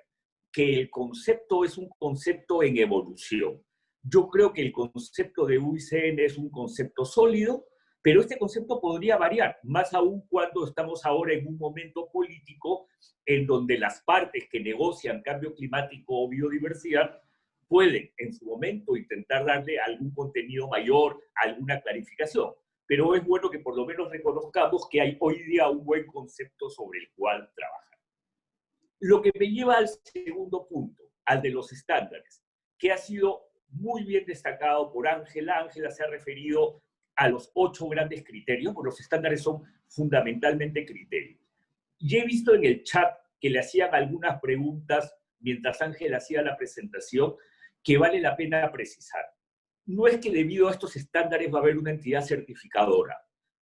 que el concepto es un concepto en evolución. Yo creo que el concepto de UICN es un concepto sólido, pero este concepto podría variar, más aún cuando estamos ahora en un momento político en donde las partes que negocian cambio climático o biodiversidad pueden en su momento intentar darle algún contenido mayor, alguna clarificación. Pero es bueno que por lo menos reconozcamos que hay hoy día un buen concepto sobre el cual trabajar. Lo que me lleva al segundo punto, al de los estándares, que ha sido muy bien destacado por Ángela. Ángela se ha referido a los 8 grandes criterios, porque los estándares son fundamentalmente criterios. Y he visto en el chat que le hacían algunas preguntas mientras Ángela hacía la presentación que vale la pena precisar. No es que debido a estos estándares va a haber una entidad certificadora,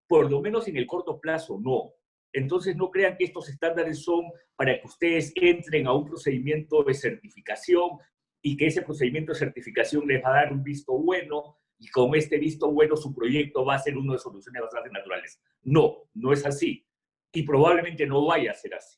por lo menos en el corto plazo no. Entonces no crean que estos estándares son para que ustedes entren a un procedimiento de certificación y que ese procedimiento de certificación les va a dar un visto bueno y con este visto bueno su proyecto va a ser uno de soluciones basadas en naturaleza. No, no es así. Y probablemente no vaya a ser así.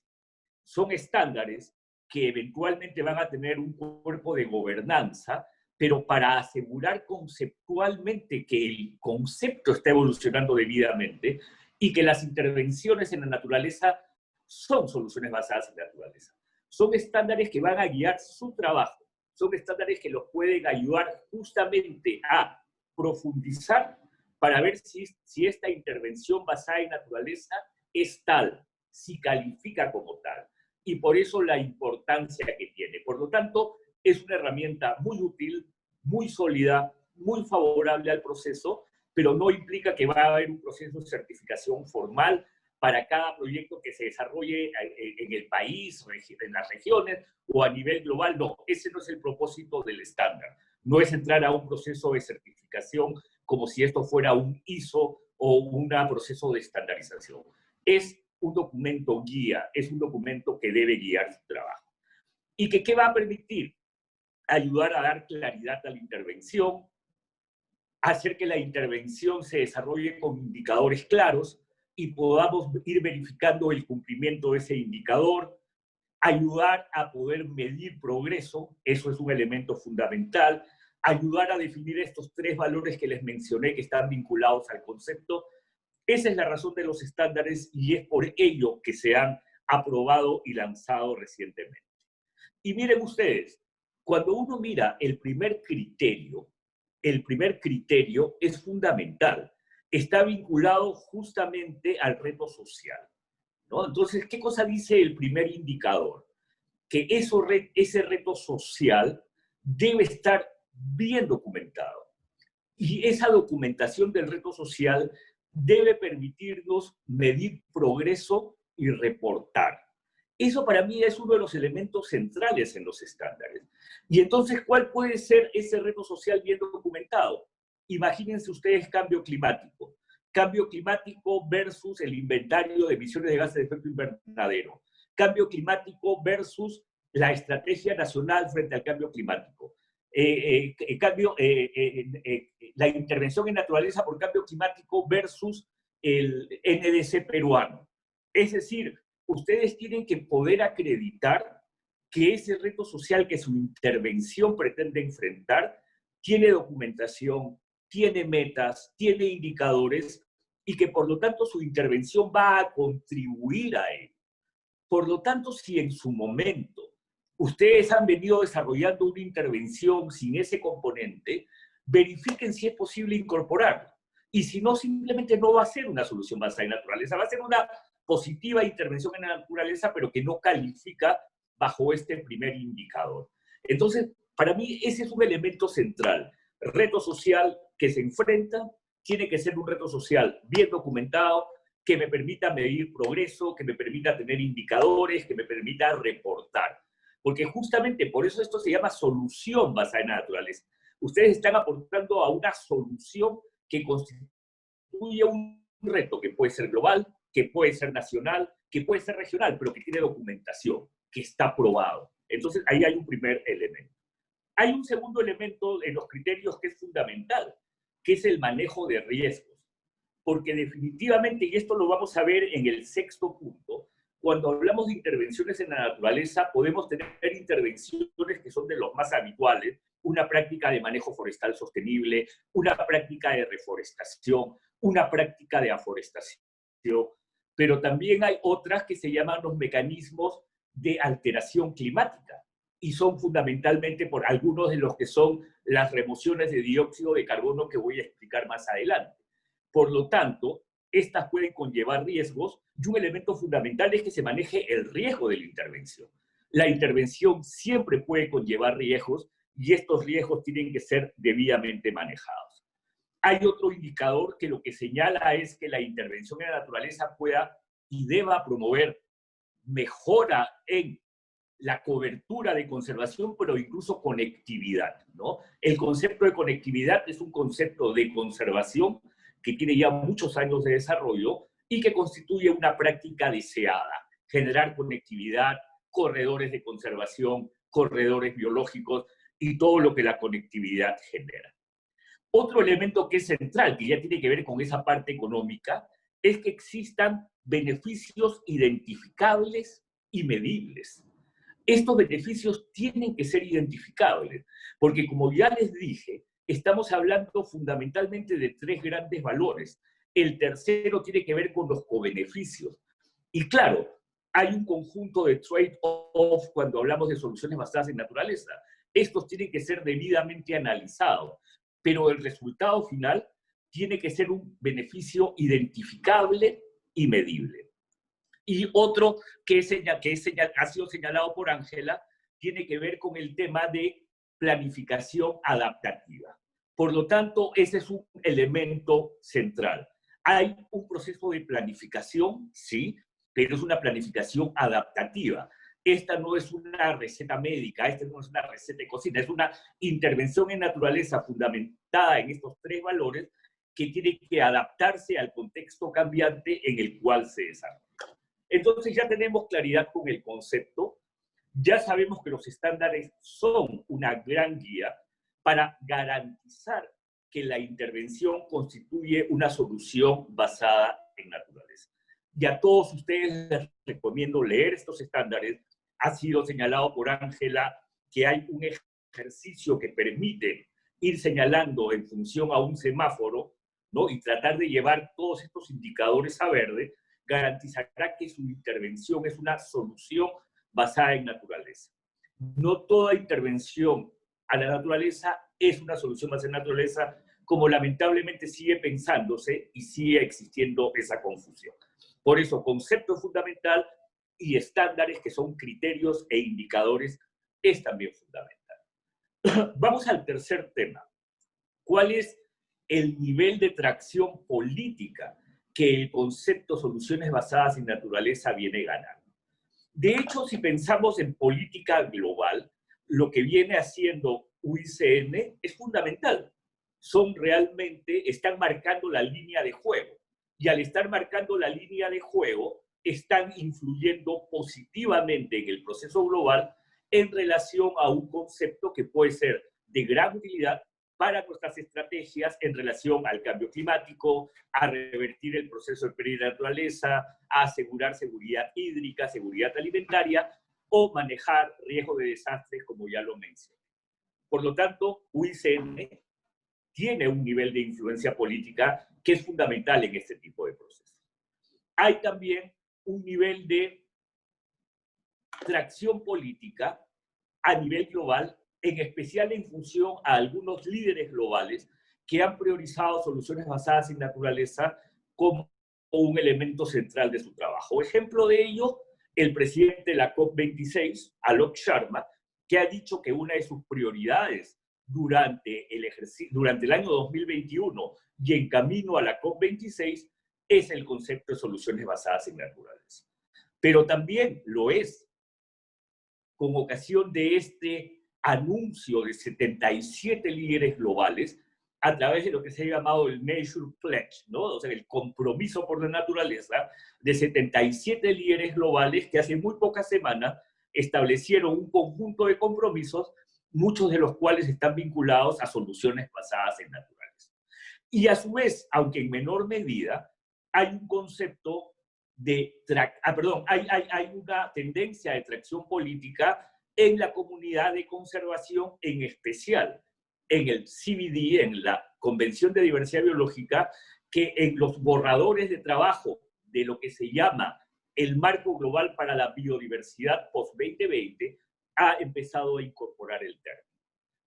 Son estándares que eventualmente van a tener un cuerpo de gobernanza, pero para asegurar conceptualmente que el concepto está evolucionando debidamente y que las intervenciones en la naturaleza son soluciones basadas en la naturaleza. Son estándares que van a guiar su trabajo, son estándares que los pueden ayudar justamente a profundizar para ver si esta intervención basada en naturaleza es tal, si califica como tal. Y por eso la importancia que tiene. Por lo tanto, es una herramienta muy útil, muy sólida, muy favorable al proceso, pero no implica que va a haber un proceso de certificación formal para cada proyecto que se desarrolle en el país, en las regiones o a nivel global. No, ese no es el propósito del estándar. No es entrar a un proceso de certificación como si esto fuera un ISO o un proceso de estandarización. Es un documento guía, es un documento que debe guiar su trabajo. ¿Y que qué va a permitir? Ayudar a dar claridad a la intervención, hacer que la intervención se desarrolle con indicadores claros y podamos ir verificando el cumplimiento de ese indicador, ayudar a poder medir progreso, eso es un elemento fundamental, ayudar a definir estos 3 valores que les mencioné que están vinculados al concepto. Esa es la razón de los estándares y es por ello que se han aprobado y lanzado recientemente. Y miren ustedes, cuando uno mira el primer criterio es fundamental. Está vinculado justamente al reto social, ¿no? Entonces, ¿qué cosa dice el primer indicador? Que ese reto social debe estar bien documentado. Y esa documentación del reto social debe permitirnos medir progreso y reportar. Eso para mí es uno de los elementos centrales en los estándares. Y entonces, ¿cuál puede ser ese reto social bien documentado? Imagínense ustedes cambio climático. Cambio climático versus el inventario de emisiones de gases de efecto invernadero. Cambio climático versus la estrategia nacional frente al cambio climático. La intervención en naturaleza por cambio climático versus el NDC peruano. Es decir, ustedes tienen que poder acreditar que ese reto social que su intervención pretende enfrentar tiene documentación, tiene metas, tiene indicadores y que por lo tanto su intervención va a contribuir a él. Por lo tanto, si en su momento ustedes han venido desarrollando una intervención sin ese componente, verifiquen si es posible incorporarlo. Y si no, simplemente no va a ser una solución basada en naturaleza, va a ser una positiva intervención en la naturaleza, pero que no califica bajo este primer indicador. Entonces, para mí ese es un elemento central. Reto social que se enfrenta tiene que ser un reto social bien documentado, que me permita medir progreso, que me permita tener indicadores, que me permita reportar. Porque justamente por eso esto se llama solución basada en la naturaleza. Ustedes están aportando a una solución que constituye un reto que puede ser global, que puede ser nacional, que puede ser regional, pero que tiene documentación, que está probado. Entonces, ahí hay un primer elemento. Hay un segundo elemento en los criterios que es fundamental, que es el manejo de riesgos. Porque definitivamente, y esto lo vamos a ver en el sexto punto, cuando hablamos de intervenciones en la naturaleza, podemos tener intervenciones que son de los más habituales, una práctica de manejo forestal sostenible, una práctica de reforestación, una práctica de aforestación, pero también hay otras que se llaman los mecanismos de alteración climática, y son fundamentalmente por algunos de los que son las remociones de dióxido de carbono que voy a explicar más adelante. Por lo tanto, estas pueden conllevar riesgos y un elemento fundamental es que se maneje el riesgo de la intervención. La intervención siempre puede conllevar riesgos y estos riesgos tienen que ser debidamente manejados. Hay otro indicador que lo que señala es que la intervención en la naturaleza pueda y deba promover mejora en la cobertura de conservación, pero incluso conectividad, ¿no? El concepto de conectividad es un concepto de conservación que tiene ya muchos años de desarrollo y que constituye una práctica deseada. Generar conectividad, corredores de conservación, corredores biológicos y todo lo que la conectividad genera. Otro elemento que es central, que ya tiene que ver con esa parte económica, es que existan beneficios identificables y medibles. Estos beneficios tienen que ser identificables, porque como ya les dije, estamos hablando fundamentalmente de tres grandes valores. El tercero tiene que ver con los cobeneficios. Y claro, hay un conjunto de trade-off cuando hablamos de soluciones basadas en naturaleza. Estos tienen que ser debidamente analizados, pero el resultado final tiene que ser un beneficio identificable y medible. Y otro que ha sido señalado por Ángela tiene que ver con el tema de planificación adaptativa. Por lo tanto, ese es un elemento central. Hay un proceso de planificación, sí, pero es una planificación adaptativa. Esta no es una receta médica, esta no es una receta de cocina, es una intervención en naturaleza fundamentada en estos tres valores que tiene que adaptarse al contexto cambiante en el cual se desarrolla. Entonces ya tenemos claridad con el concepto, ya sabemos que los estándares son una gran guía para garantizar que la intervención constituye una solución basada en naturaleza. Y a todos ustedes les recomiendo leer estos estándares. Ha sido señalado por Ángela que hay un ejercicio que permite ir señalando en función a un semáforo, ¿no? Y tratar de llevar todos estos indicadores a verde, garantizará que su intervención es una solución basada en naturaleza. No toda intervención a la naturaleza es una solución basada en naturaleza, como lamentablemente sigue pensándose y sigue existiendo esa confusión. Por eso, concepto fundamental y estándares que son criterios e indicadores es también fundamental. Vamos al tercer tema. ¿Cuál es el nivel de tracción política que el concepto soluciones basadas en naturaleza viene ganando? De hecho, si pensamos en política global, lo que viene haciendo UICN es fundamental. Están marcando la línea de juego. Y al estar marcando la línea de juego, están influyendo positivamente en el proceso global en relación a un concepto que puede ser de gran utilidad para nuestras estrategias en relación al cambio climático, a revertir el proceso de pérdida de naturaleza, a asegurar seguridad hídrica, seguridad alimentaria o manejar riesgo de desastres, como ya lo mencioné. Por lo tanto, UICN tiene un nivel de influencia política que es fundamental en este tipo de procesos. Hay también un nivel de tracción política a nivel global, en especial en función a algunos líderes globales que han priorizado soluciones basadas en naturaleza como un elemento central de su trabajo. Ejemplo de ello, el presidente de la COP26, Alok Sharma, que ha dicho que una de sus prioridades durante el año 2021 y en camino a la COP26 es el concepto de soluciones basadas en naturaleza. Pero también lo es con ocasión de este anuncio de 77 líderes globales a través de lo que se ha llamado el Nature Pledge, ¿no? O sea, el compromiso por la naturaleza de 77 líderes globales que hace muy pocas semanas establecieron un conjunto de compromisos, muchos de los cuales están vinculados a soluciones basadas en naturaleza. Y a su vez, aunque en menor medida, hay un concepto de, hay una tendencia de tracción política en la comunidad de conservación, en especial en el CBD, en la Convención de Diversidad Biológica, que en los borradores de trabajo de lo que se llama el Marco Global para la Biodiversidad post-2020, ha empezado a incorporar el término.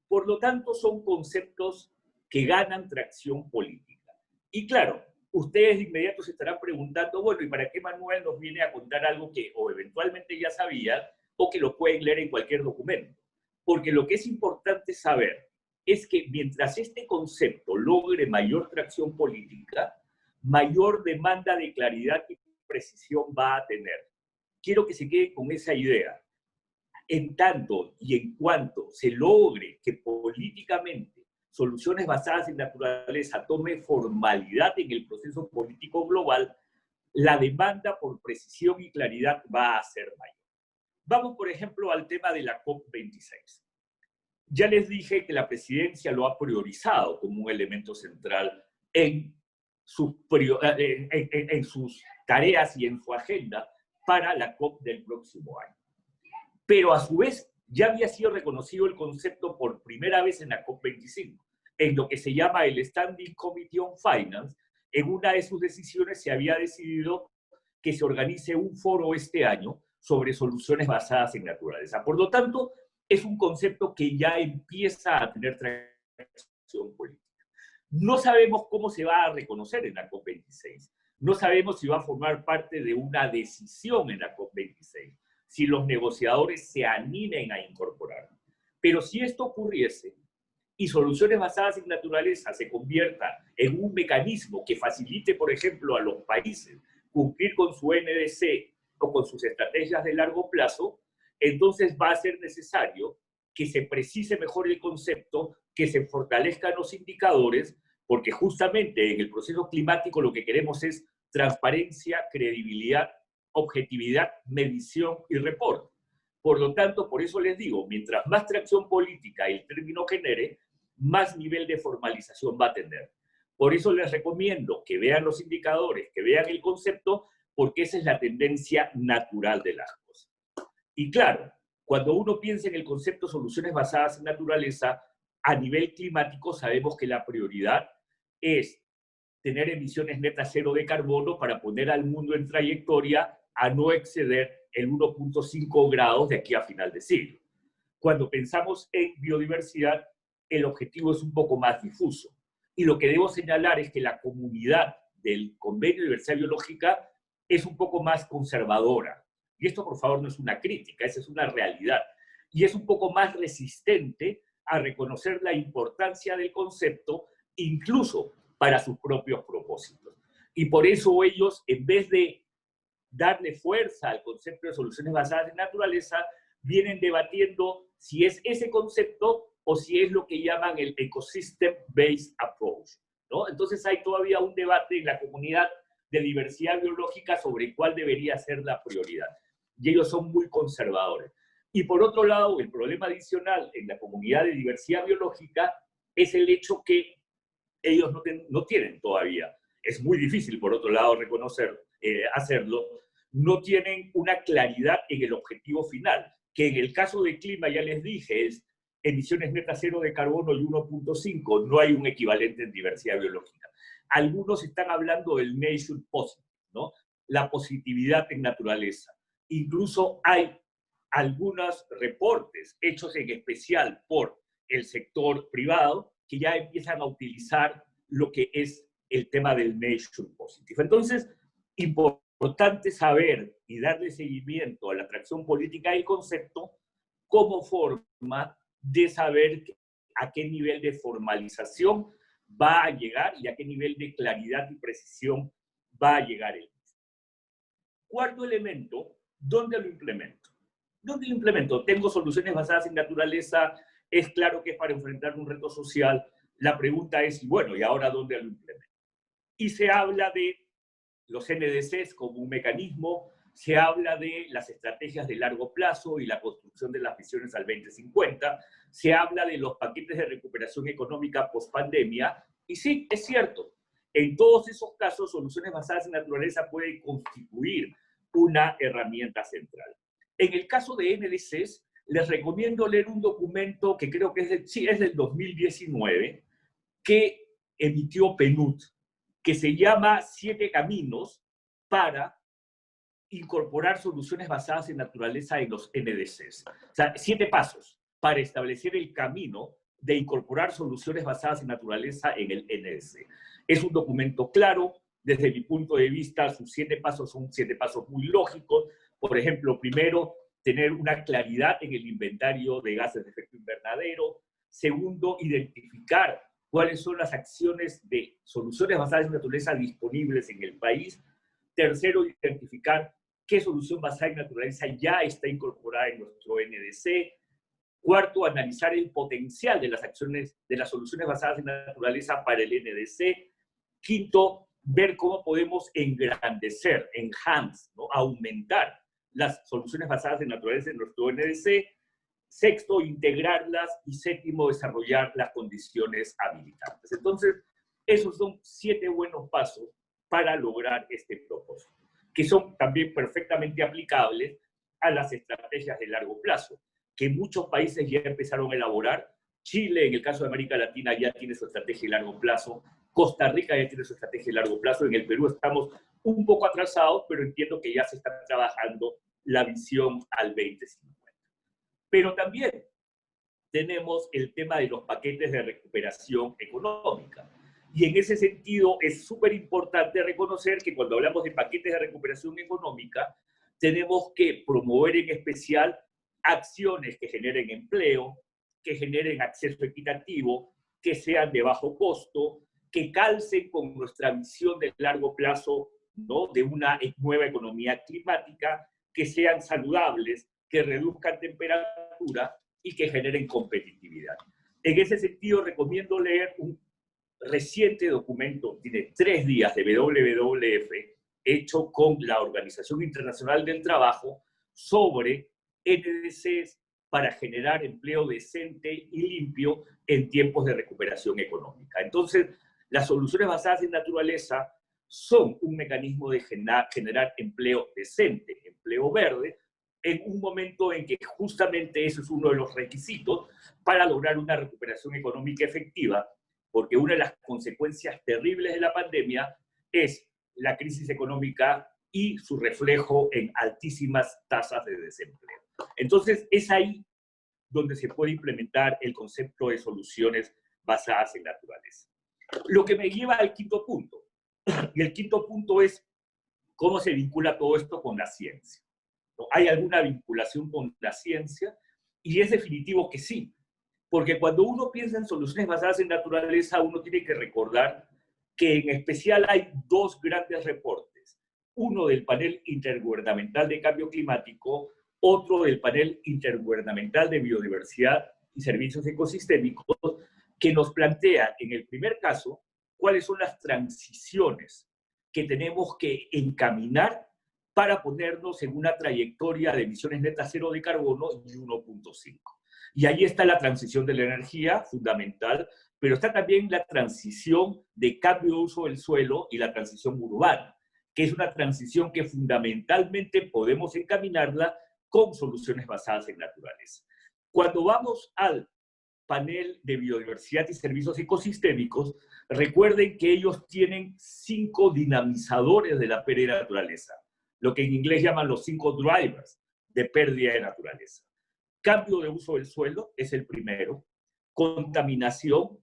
Por lo tanto, son conceptos que ganan tracción política. Y claro, ustedes de inmediato se estarán preguntando, bueno, ¿y para qué Manuel nos viene a contar algo que o eventualmente ya sabía o que lo pueden leer en cualquier documento? Porque lo que es importante saber es que mientras este concepto logre mayor tracción política, mayor demanda de claridad y precisión va a tener. Quiero que se quede con esa idea. En tanto y en cuanto se logre que políticamente soluciones basadas en naturaleza tome formalidad en el proceso político global, la demanda por precisión y claridad va a ser mayor. Vamos, por ejemplo, al tema de la COP26. Ya les dije que la presidencia lo ha priorizado como un elemento central en sus tareas y en su agenda para la COP del próximo año. Pero a su vez ya había sido reconocido el concepto por primera vez en la COP25, en lo que se llama el Standing Committee on Finance. En una de sus decisiones se había decidido que se organice un foro este año sobre soluciones basadas en naturaleza. Por lo tanto, es un concepto que ya empieza a tener tracción política. No sabemos cómo se va a reconocer en la COP26. No sabemos si va a formar parte de una decisión en la COP26, si los negociadores se animen a incorporar. Pero si esto ocurriese y soluciones basadas en naturaleza se convierta en un mecanismo que facilite, por ejemplo, a los países cumplir con su NDC o con sus estrategias de largo plazo, entonces va a ser necesario que se precise mejor el concepto, que se fortalezcan los indicadores, porque justamente en el proceso climático lo que queremos es transparencia, credibilidad, objetividad, medición y reporte. Por lo tanto, por eso les digo, mientras más tracción política el término genere, más nivel de formalización va a tener. Por eso les recomiendo que vean los indicadores, que vean el concepto, porque esa es la tendencia natural de las cosas. Y claro, cuando uno piensa en el concepto soluciones basadas en naturaleza, a nivel climático sabemos que la prioridad es tener emisiones netas cero de carbono para poner al mundo en trayectoria a no exceder el 1.5 grados de aquí a final de siglo. Cuando pensamos en biodiversidad, el objetivo es un poco más difuso. Y lo que debo señalar es que la comunidad del Convenio de Diversidad Biológica es un poco más conservadora. Y esto, por favor, no es una crítica, esa es una realidad. Y es un poco más resistente a reconocer la importancia del concepto, incluso para sus propios propósitos. Y por eso ellos, en vez de darle fuerza al concepto de soluciones basadas en naturaleza, vienen debatiendo si es ese concepto o si es lo que llaman el ecosystem-based approach, ¿no? Entonces hay todavía un debate en la comunidad de diversidad biológica sobre cuál debería ser la prioridad. Y ellos son muy conservadores. Y por otro lado, el problema adicional en la comunidad de diversidad biológica es el hecho que ellos no tienen todavía, es muy difícil por otro lado hacerlo, no tienen una claridad en el objetivo final, que en el caso del clima, ya les dije, es emisiones netas cero de carbono y 1.5, no hay un equivalente en diversidad biológica. Algunos están hablando del nature positive, ¿no? La positividad en naturaleza. Incluso hay algunos reportes hechos en especial por el sector privado que ya empiezan a utilizar lo que es el tema del nation positive. Entonces, importante saber y darle seguimiento a la atracción política del concepto como forma de saber a qué nivel de formalización va a llegar y a qué nivel de claridad y precisión va a llegar él. Cuarto elemento, ¿dónde lo implemento? ¿Dónde lo implemento? Tengo soluciones basadas en naturaleza, es claro que es para enfrentar un reto social. La pregunta es, bueno, ¿y ahora dónde lo implemento? Y se habla de los NDCs como un mecanismo, se habla de las estrategias de largo plazo y la construcción de las visiones al 2050, se habla de los paquetes de recuperación económica post-pandemia, y sí, es cierto, en todos esos casos, soluciones basadas en naturaleza pueden constituir una herramienta central. En el caso de NDCs, les recomiendo leer un documento que creo que es del 2019, que emitió PNUD, que se llama 7 caminos para incorporar soluciones basadas en naturaleza en los NDCs. O sea, 7 pasos para establecer el camino de incorporar soluciones basadas en naturaleza en el NDC. Es un documento claro, desde mi punto de vista, sus 7 pasos son 7 pasos muy lógicos. Por ejemplo, primero, tener una claridad en el inventario de gases de efecto invernadero. Segundo, identificar cuáles son las acciones de soluciones basadas en naturaleza disponibles en el país. Tercero, identificar qué solución basada en naturaleza ya está incorporada en nuestro NDC. Cuarto, analizar el potencial de las acciones, de las soluciones basadas en naturaleza para el NDC. Quinto, ver cómo podemos engrandecer, enhance, ¿no? Aumentar las soluciones basadas en naturaleza en nuestro NDC. Sexto, integrarlas. Y séptimo, desarrollar las condiciones habilitantes. Entonces, esos son 7 buenos pasos para lograr este propósito, que son también perfectamente aplicables a las estrategias de largo plazo, que muchos países ya empezaron a elaborar. Chile, en el caso de América Latina, ya tiene su estrategia de largo plazo. Costa Rica ya tiene su estrategia de largo plazo. En el Perú estamos un poco atrasados, pero entiendo que ya se está trabajando la visión al 2050. Pero también tenemos el tema de los paquetes de recuperación económica. Y en ese sentido es súper importante reconocer que cuando hablamos de paquetes de recuperación económica, tenemos que promover en especial acciones que generen empleo, que generen acceso equitativo, que sean de bajo costo, que calcen con nuestra visión de largo plazo, ¿no? De una nueva economía climática, que sean saludables, que reduzcan temperatura y que generen competitividad. En ese sentido, recomiendo leer un reciente documento, tiene 3 días, de WWF, hecho con la Organización Internacional del Trabajo, sobre NDCs para generar empleo decente y limpio en tiempos de recuperación económica. Entonces, las soluciones basadas en naturaleza son un mecanismo de generar empleo decente, empleo verde, en un momento en que justamente eso es uno de los requisitos para lograr una recuperación económica efectiva, porque una de las consecuencias terribles de la pandemia es la crisis económica y su reflejo en altísimas tasas de desempleo. Entonces, es ahí donde se puede implementar el concepto de soluciones basadas en naturaleza. Lo que me lleva al quinto punto. Y el quinto punto es cómo se vincula todo esto con la ciencia. ¿No? ¿Hay alguna vinculación con la ciencia? Y es definitivo que sí. Porque cuando uno piensa en soluciones basadas en naturaleza, uno tiene que recordar que en especial hay 2 grandes reportes. Uno del Panel Intergubernamental de Cambio Climático, otro del Panel Intergubernamental de Biodiversidad y Servicios Ecosistémicos, que nos plantea, en el primer caso, cuáles son las transiciones que tenemos que encaminar para ponernos en una trayectoria de emisiones netas cero de carbono y 1.5. Y ahí está la transición de la energía, fundamental, pero está también la transición de cambio de uso del suelo y la transición urbana, que es una transición que fundamentalmente podemos encaminarla con soluciones basadas en naturaleza. Cuando vamos al panel de biodiversidad y servicios ecosistémicos, recuerden que ellos tienen 5 dinamizadores de la pérdida de naturaleza, lo que en inglés llaman los 5 drivers. de pérdida de naturaleza. Cambio de uso del suelo es el primero, contaminación,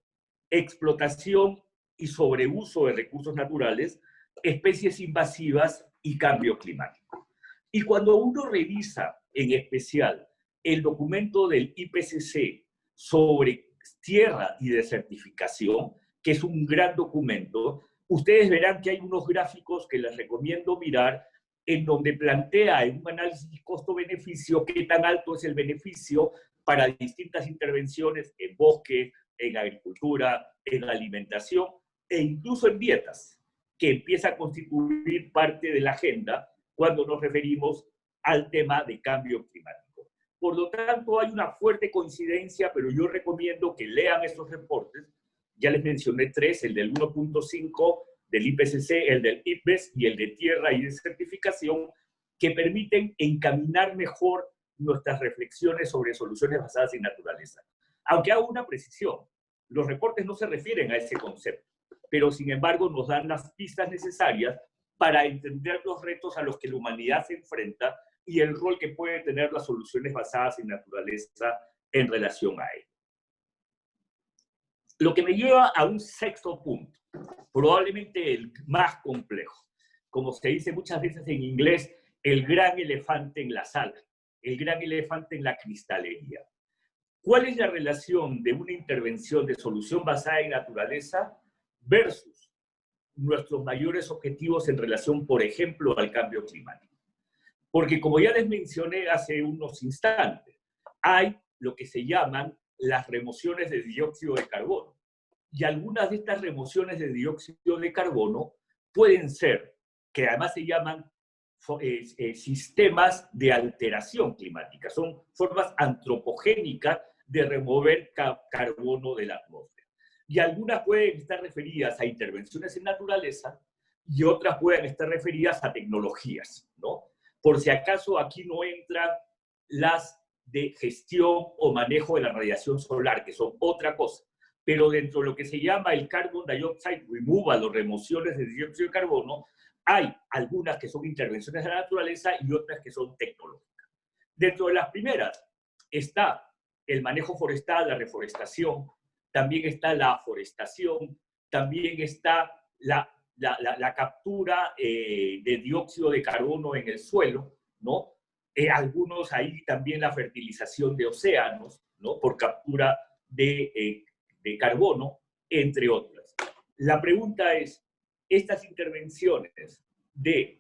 explotación y sobreuso de recursos naturales, especies invasivas y cambio climático. Y cuando uno revisa en especial el documento del IPCC sobre tierra y desertificación, que es un gran documento, ustedes verán que hay unos gráficos que les recomiendo mirar en donde plantea en un análisis costo-beneficio qué tan alto es el beneficio para distintas intervenciones en bosque, en agricultura, en alimentación e incluso en dietas, que empieza a constituir parte de la agenda cuando nos referimos al tema de cambio climático. Por lo tanto, hay una fuerte coincidencia, pero yo recomiendo que lean estos reportes. Ya les mencioné tres, el del 1.5 del IPCC, el del IPBES y el de tierra y desertificación, que permiten encaminar mejor nuestras reflexiones sobre soluciones basadas en naturaleza. Aunque hago una precisión, los reportes no se refieren a ese concepto, pero sin embargo nos dan las pistas necesarias para entender los retos a los que la humanidad se enfrenta y el rol que pueden tener las soluciones basadas en naturaleza en relación a ello. Lo que me lleva a un sexto punto, probablemente el más complejo. Como se dice muchas veces en inglés, el gran elefante en la sala, el gran elefante en la cristalería. ¿Cuál es la relación de una intervención de solución basada en naturaleza versus nuestros mayores objetivos en relación, por ejemplo, al cambio climático? Porque como ya les mencioné hace unos instantes, hay lo que se llaman las remociones de dióxido de carbono. Y algunas de estas remociones de dióxido de carbono pueden ser, que además se llaman sistemas de alteración climática, son formas antropogénicas de remover carbono de la atmósfera. Y algunas pueden estar referidas a intervenciones en naturaleza y otras pueden estar referidas a tecnologías, ¿no? Por si acaso aquí no entran las de gestión o manejo de la radiación solar, que son otra cosa. Pero dentro de lo que se llama el carbon dioxide removal o remociones de dióxido de carbono, hay algunas que son intervenciones de la naturaleza y otras que son tecnológicas. Dentro de las primeras está el manejo forestal, la reforestación, también está la afforestación, también está la captura de dióxido de carbono en el suelo, ¿no? Algunos ahí también la fertilización de océanos, ¿no? Por captura de carbono, entre otras. La pregunta es, estas intervenciones de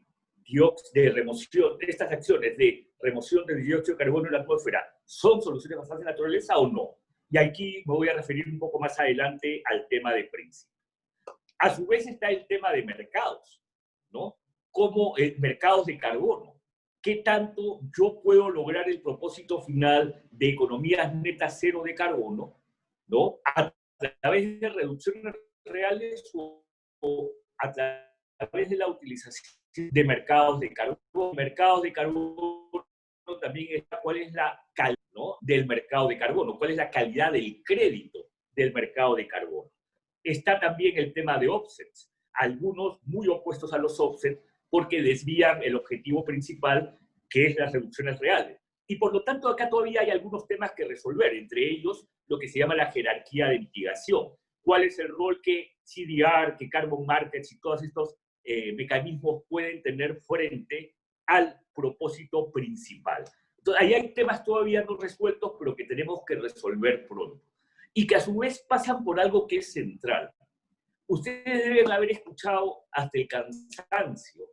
remoción, de estas acciones de remoción de dióxido de carbono en la atmósfera, ¿son soluciones basadas en naturaleza o no? Y aquí me voy a referir un poco más adelante al tema de principio. A su vez está el tema de mercados, ¿no? Como mercados de carbono. ¿Qué tanto yo puedo lograr el propósito final de economías netas cero de carbono, ¿no? A través de reducciones reales o a través de la utilización de mercados de carbono? Mercados de carbono también está cuál es la calidad, ¿no? Del mercado de carbono, cuál es la calidad del crédito del mercado de carbono. Está también el tema de offsets, algunos muy opuestos a los offsets porque desvían el objetivo principal, que es las reducciones reales. Y por lo tanto, acá todavía hay algunos temas que resolver, entre ellos lo que se llama la jerarquía de mitigación. ¿Cuál es el rol que CDR, que Carbon Markets y todos estos mecanismos pueden tener frente al propósito principal? Entonces, ahí hay temas todavía no resueltos, pero que tenemos que resolver pronto. Y que a su vez pasan por algo que es central. Ustedes deben haber escuchado hasta el cansancio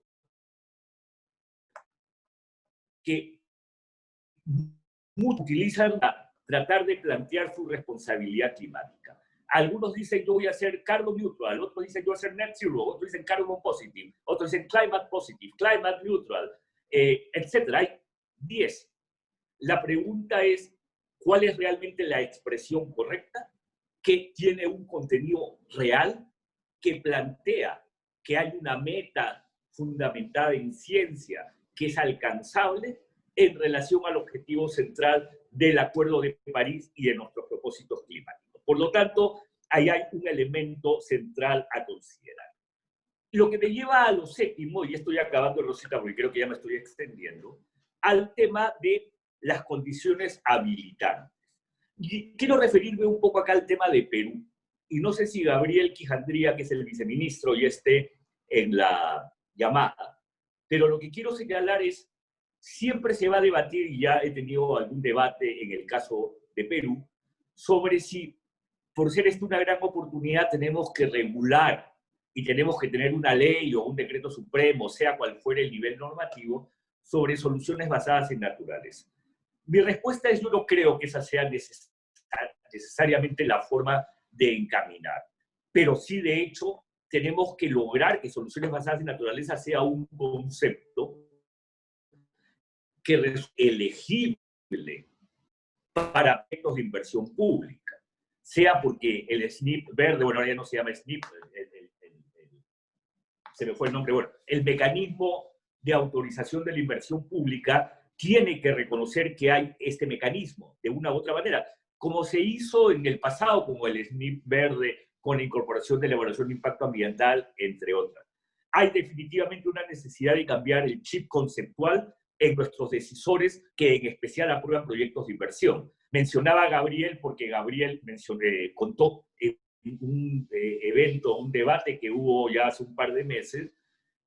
que muchos utilizan para tratar de plantear su responsabilidad climática. Algunos dicen yo voy a ser carbon neutral, otros dicen yo voy a ser net zero, otros dicen carbon positive, otros dicen climate positive, climate neutral, etc. Hay 10. La pregunta es, ¿cuál es realmente la expresión correcta? Que tiene un contenido real, que plantea que hay una meta fundamentada en ciencia que es alcanzable en relación al objetivo central del Acuerdo de París y de nuestros propósitos climáticos. Por lo tanto, ahí hay un elemento central a considerar. Lo que me lleva a lo séptimo, y estoy acabando, Rosita, porque creo que ya me estoy extendiendo, al tema de las condiciones habilitantes. Y quiero referirme un poco acá al tema de Perú. Y no sé si Gabriel Quijandría, que es el viceministro, ya esté en la llamada. Pero lo que quiero señalar es, siempre se va a debatir, y ya he tenido algún debate en el caso de Perú, sobre si, por ser esta una gran oportunidad, tenemos que regular y tenemos que tener una ley o un decreto supremo, sea cual fuere el nivel normativo, sobre soluciones basadas en naturales. Mi respuesta es, yo no creo que esa sea necesariamente la forma de encaminar, pero sí, de hecho, tenemos que lograr que soluciones basadas en naturaleza sea un concepto que es elegible para aspectos de inversión pública, sea porque el SNIP verde, bueno, ahora ya no se llama SNIP, se me fue el nombre, bueno, el mecanismo de autorización de la inversión pública tiene que reconocer que hay este mecanismo, de una u otra manera, como se hizo en el pasado, como el SNIP verde, con la incorporación de la evaluación de impacto ambiental, entre otras. Hay definitivamente una necesidad de cambiar el chip conceptual en nuestros decisores que en especial aprueban proyectos de inversión. Mencionaba a Gabriel porque Gabriel contó un evento, un debate que hubo ya hace un par de meses,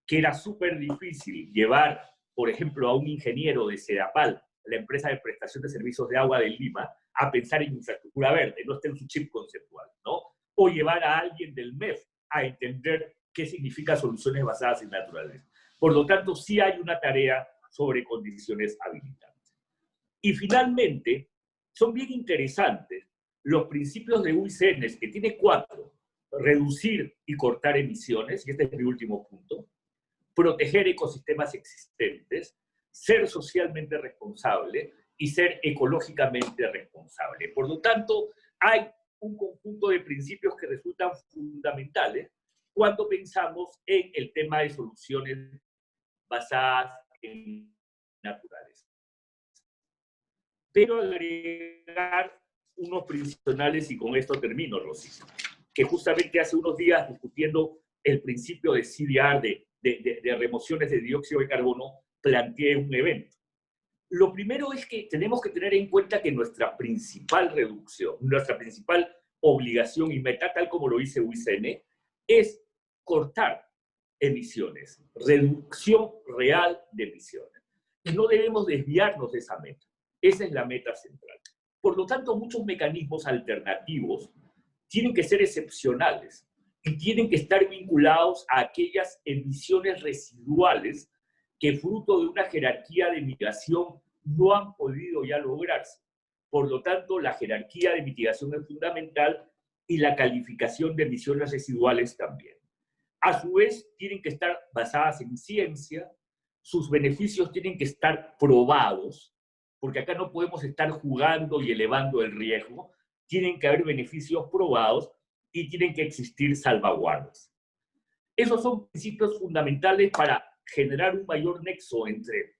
que era súper difícil llevar, por ejemplo, a un ingeniero de Sedapal, la empresa de prestación de servicios de agua de Lima, a pensar en infraestructura verde, no está en su chip conceptual, ¿no? O llevar a alguien del MEF a entender qué significa soluciones basadas en naturaleza. Por lo tanto, sí hay una tarea sobre condiciones habilitantes. Y finalmente, son bien interesantes los principios de UICN, que tiene 4: reducir y cortar emisiones, y este es mi último punto, proteger ecosistemas existentes, ser socialmente responsable y ser ecológicamente responsable. Por lo tanto, hay un conjunto de principios que resultan fundamentales cuando pensamos en el tema de soluciones basadas en naturales. Pero agregar unos principios, y con esto termino, Rosy, que justamente hace unos días, discutiendo el principio de CDR, de remociones de dióxido de carbono, planteé un evento. Lo primero es que tenemos que tener en cuenta que nuestra principal reducción, nuestra principal obligación y meta, tal como lo dice UICN, es cortar emisiones, reducción real de emisiones. Y no debemos desviarnos de esa meta. Esa es la meta central. Por lo tanto, muchos mecanismos alternativos tienen que ser excepcionales y tienen que estar vinculados a aquellas emisiones residuales que, fruto de una jerarquía de mitigación, no han podido ya lograrse. Por lo tanto, la jerarquía de mitigación es fundamental y la calificación de emisiones residuales también. A su vez, tienen que estar basadas en ciencia, sus beneficios tienen que estar probados, porque acá no podemos estar jugando y elevando el riesgo, tienen que haber beneficios probados y tienen que existir salvaguardas. Esos son principios fundamentales para generar un mayor nexo entre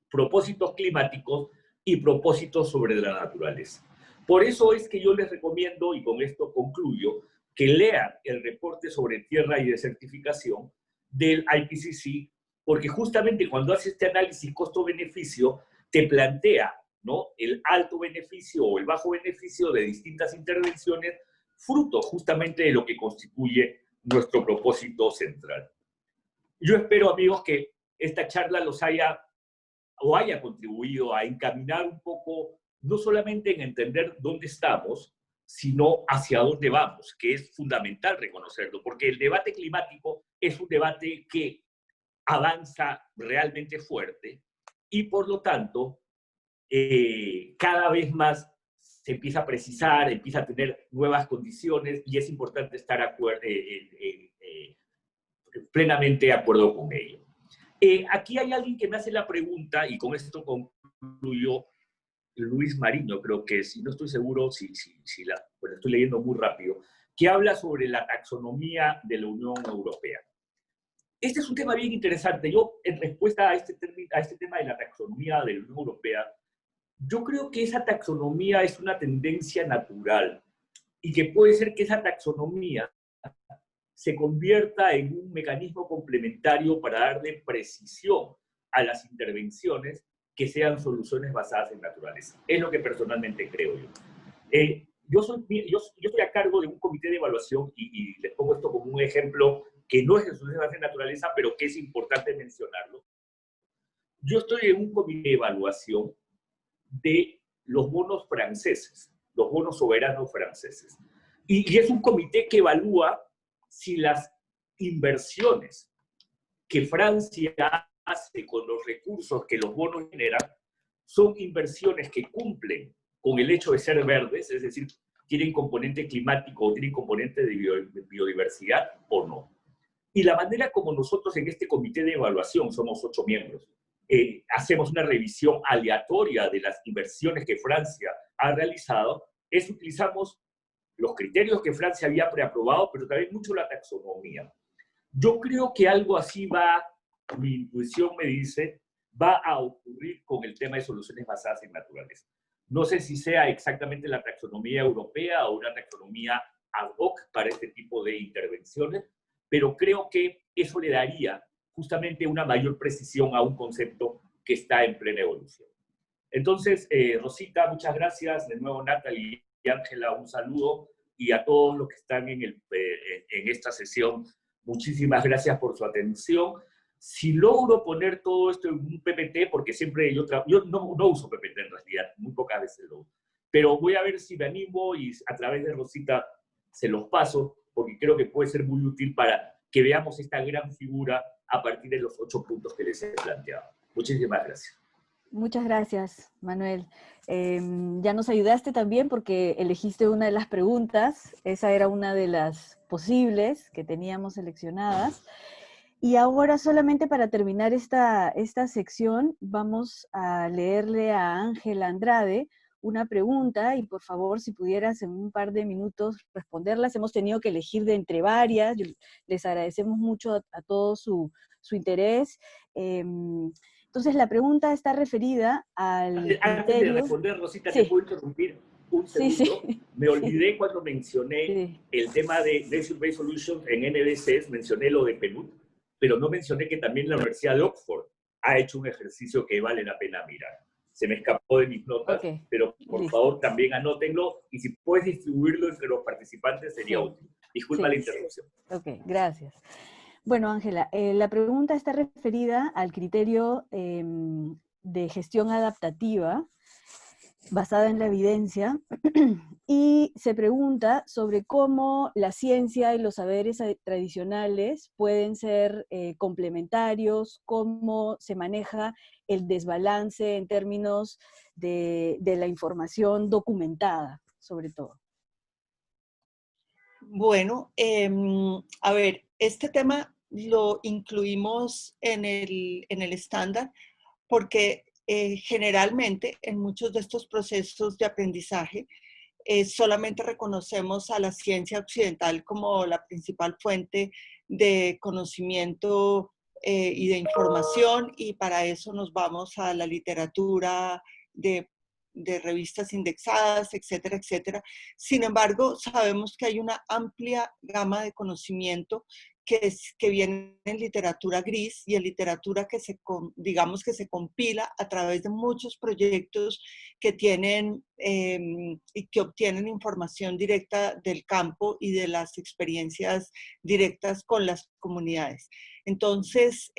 propósitos climáticos y propósitos sobre la naturaleza. Por eso es que yo les recomiendo, y con esto concluyo, que lean el reporte sobre tierra y desertificación del IPCC, porque justamente cuando hace este análisis costo-beneficio, te plantea, ¿no?, el alto beneficio o el bajo beneficio de distintas intervenciones, fruto justamente de lo que constituye nuestro propósito central. Yo espero, amigos, que esta charla los haya contribuido a encaminar un poco, no solamente en entender dónde estamos, sino hacia dónde vamos, que es fundamental reconocerlo, porque el debate climático es un debate que avanza realmente fuerte y, por lo tanto, cada vez más se empieza a precisar, empieza a tener nuevas condiciones y es importante estar plenamente de acuerdo con ello. Aquí hay alguien que me hace la pregunta, y con esto concluyo, Luis Mariño, creo que es, y no estoy seguro bueno, estoy leyendo muy rápido, que habla sobre la taxonomía de la Unión Europea. Este es un tema bien interesante. Yo, en respuesta a este tema de la taxonomía de la Unión Europea, yo creo que esa taxonomía es una tendencia natural y que puede ser que esa taxonomía se convierta en un mecanismo complementario para darle precisión a las intervenciones que sean soluciones basadas en naturaleza. Es lo que personalmente creo yo. Yo estoy a cargo de un comité de evaluación y les pongo esto como un ejemplo que no es de soluciones basadas en naturaleza, pero que es importante mencionarlo. Yo estoy en un comité de evaluación de los bonos franceses, los bonos soberanos franceses. Y es un comité que evalúa si las inversiones que Francia hace con los recursos que los bonos generan son inversiones que cumplen con el hecho de ser verdes, es decir, tienen componente climático o tienen componente de biodiversidad o no. Y la manera como nosotros en este comité de evaluación, somos 8 miembros, hacemos una revisión aleatoria de las inversiones que Francia ha realizado, es utilizamos los criterios que Francia había preaprobado, pero también mucho la taxonomía. Yo creo que algo así va, mi intuición me dice, va a ocurrir con el tema de soluciones basadas en naturaleza. No sé si sea exactamente la taxonomía europea o una taxonomía ad hoc para este tipo de intervenciones, pero creo que eso le daría justamente una mayor precisión a un concepto que está en plena evolución. Entonces, Rosita, muchas gracias. De nuevo, Natalie y Ángela, un saludo. Y a todos los que están en esta sesión, muchísimas gracias por su atención. Si logro poner todo esto en un PPT, porque siempre yo no uso PPT en realidad, muy pocas veces lo uso, pero voy a ver si me animo y a través de Rosita se los paso, porque creo que puede ser muy útil para que veamos esta gran figura a partir de los 8 puntos que les he planteado. Muchísimas gracias. Muchas gracias, Manuel. Ya nos ayudaste también porque elegiste una de las preguntas. Esa era una de las posibles que teníamos seleccionadas. Y ahora, solamente para terminar esta sección, vamos a leerle a Ángela Andrade una pregunta y por favor, si pudieras en un par de minutos responderlas. Hemos tenido que elegir de entre varias. Les agradecemos mucho a todos su interés. Entonces, la pregunta está referida al Antes de responder, Rosita, ¿te puedo interrumpir un segundo? Sí. Me olvidé cuando mencioné el tema de Nature-Based Solutions en NDCs, mencioné lo de PNUD, pero no mencioné que también la Universidad de Oxford ha hecho un ejercicio que vale la pena mirar. Se me escapó de mis notas, pero por favor también anótenlo y si puedes distribuirlo entre los participantes sería útil. Disculpa la interrupción. Ok, gracias. Bueno, Ángela, la pregunta está referida al criterio de gestión adaptativa basada en la evidencia y se pregunta sobre cómo la ciencia y los saberes tradicionales pueden ser complementarios, cómo se maneja el desbalance en términos de la información documentada, sobre todo. Bueno, a ver, este tema lo incluimos en el estándar porque generalmente en muchos de estos procesos de aprendizaje solamente reconocemos a la ciencia occidental como la principal fuente de conocimiento y de información, y para eso nos vamos a la literatura de revistas indexadas, etcétera, etcétera. Sin embargo, sabemos que hay una amplia gama de conocimiento que viene en literatura gris y en literatura que digamos que se compila a través de muchos proyectos que tienen y que obtienen información directa del campo y de las experiencias directas con las comunidades. Entonces,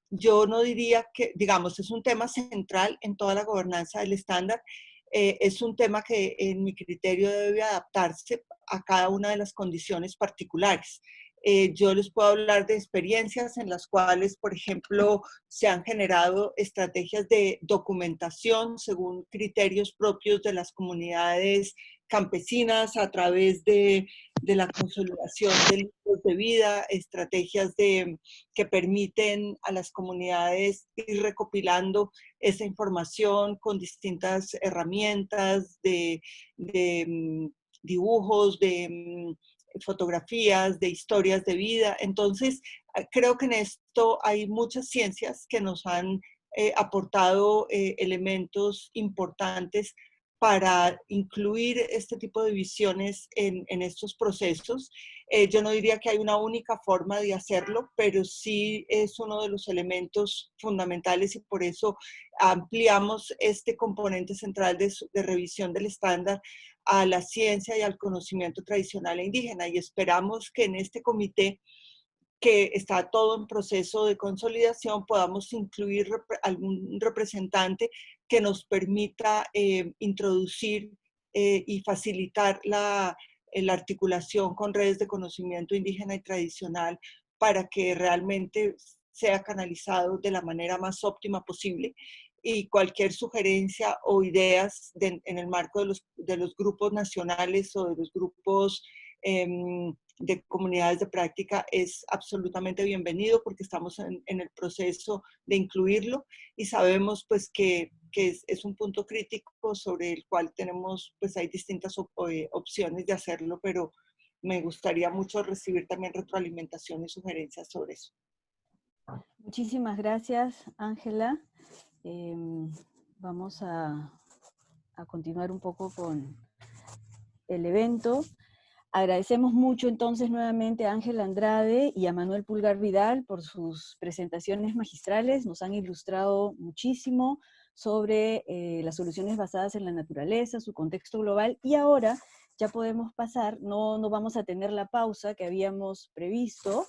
yo no diría que, digamos, es un tema central en toda la gobernanza del estándar. Es un tema que en mi criterio debe adaptarse a cada una de las condiciones particulares. Yo les puedo hablar de experiencias en las cuales, por ejemplo, se han generado estrategias de documentación según criterios propios de las comunidades campesinas a través de la consolidación de libros de vida, estrategias que permiten a las comunidades ir recopilando esa información con distintas herramientas de dibujos, de fotografías, de historias de vida. Entonces, creo que en esto hay muchas ciencias que nos han aportado elementos importantes para incluir este tipo de visiones en estos procesos. Yo no diría que hay una única forma de hacerlo, pero sí es uno de los elementos fundamentales y por eso ampliamos este componente central de revisión del estándar a la ciencia y al conocimiento tradicional e indígena. Y esperamos que en este comité, que está todo en proceso de consolidación, podamos incluir algún representante que nos permita introducir y facilitar la articulación con redes de conocimiento indígena y tradicional para que realmente sea canalizado de la manera más óptima posible. Y cualquier sugerencia o ideas en el marco de los grupos nacionales o de los grupos de comunidades de práctica es absolutamente bienvenido, porque estamos en el proceso de incluirlo y sabemos pues que es un punto crítico sobre el cual tenemos, pues hay distintas opciones de hacerlo, pero me gustaría mucho recibir también retroalimentación y sugerencias sobre eso. Muchísimas gracias, Ángela. Vamos a continuar un poco con el evento. Agradecemos mucho entonces nuevamente a Ángela Andrade y a Manuel Pulgar Vidal por sus presentaciones magistrales. Nos han ilustrado muchísimo sobre las soluciones basadas en la naturaleza, su contexto global, y ahora ya podemos pasar, no vamos a tener la pausa que habíamos previsto.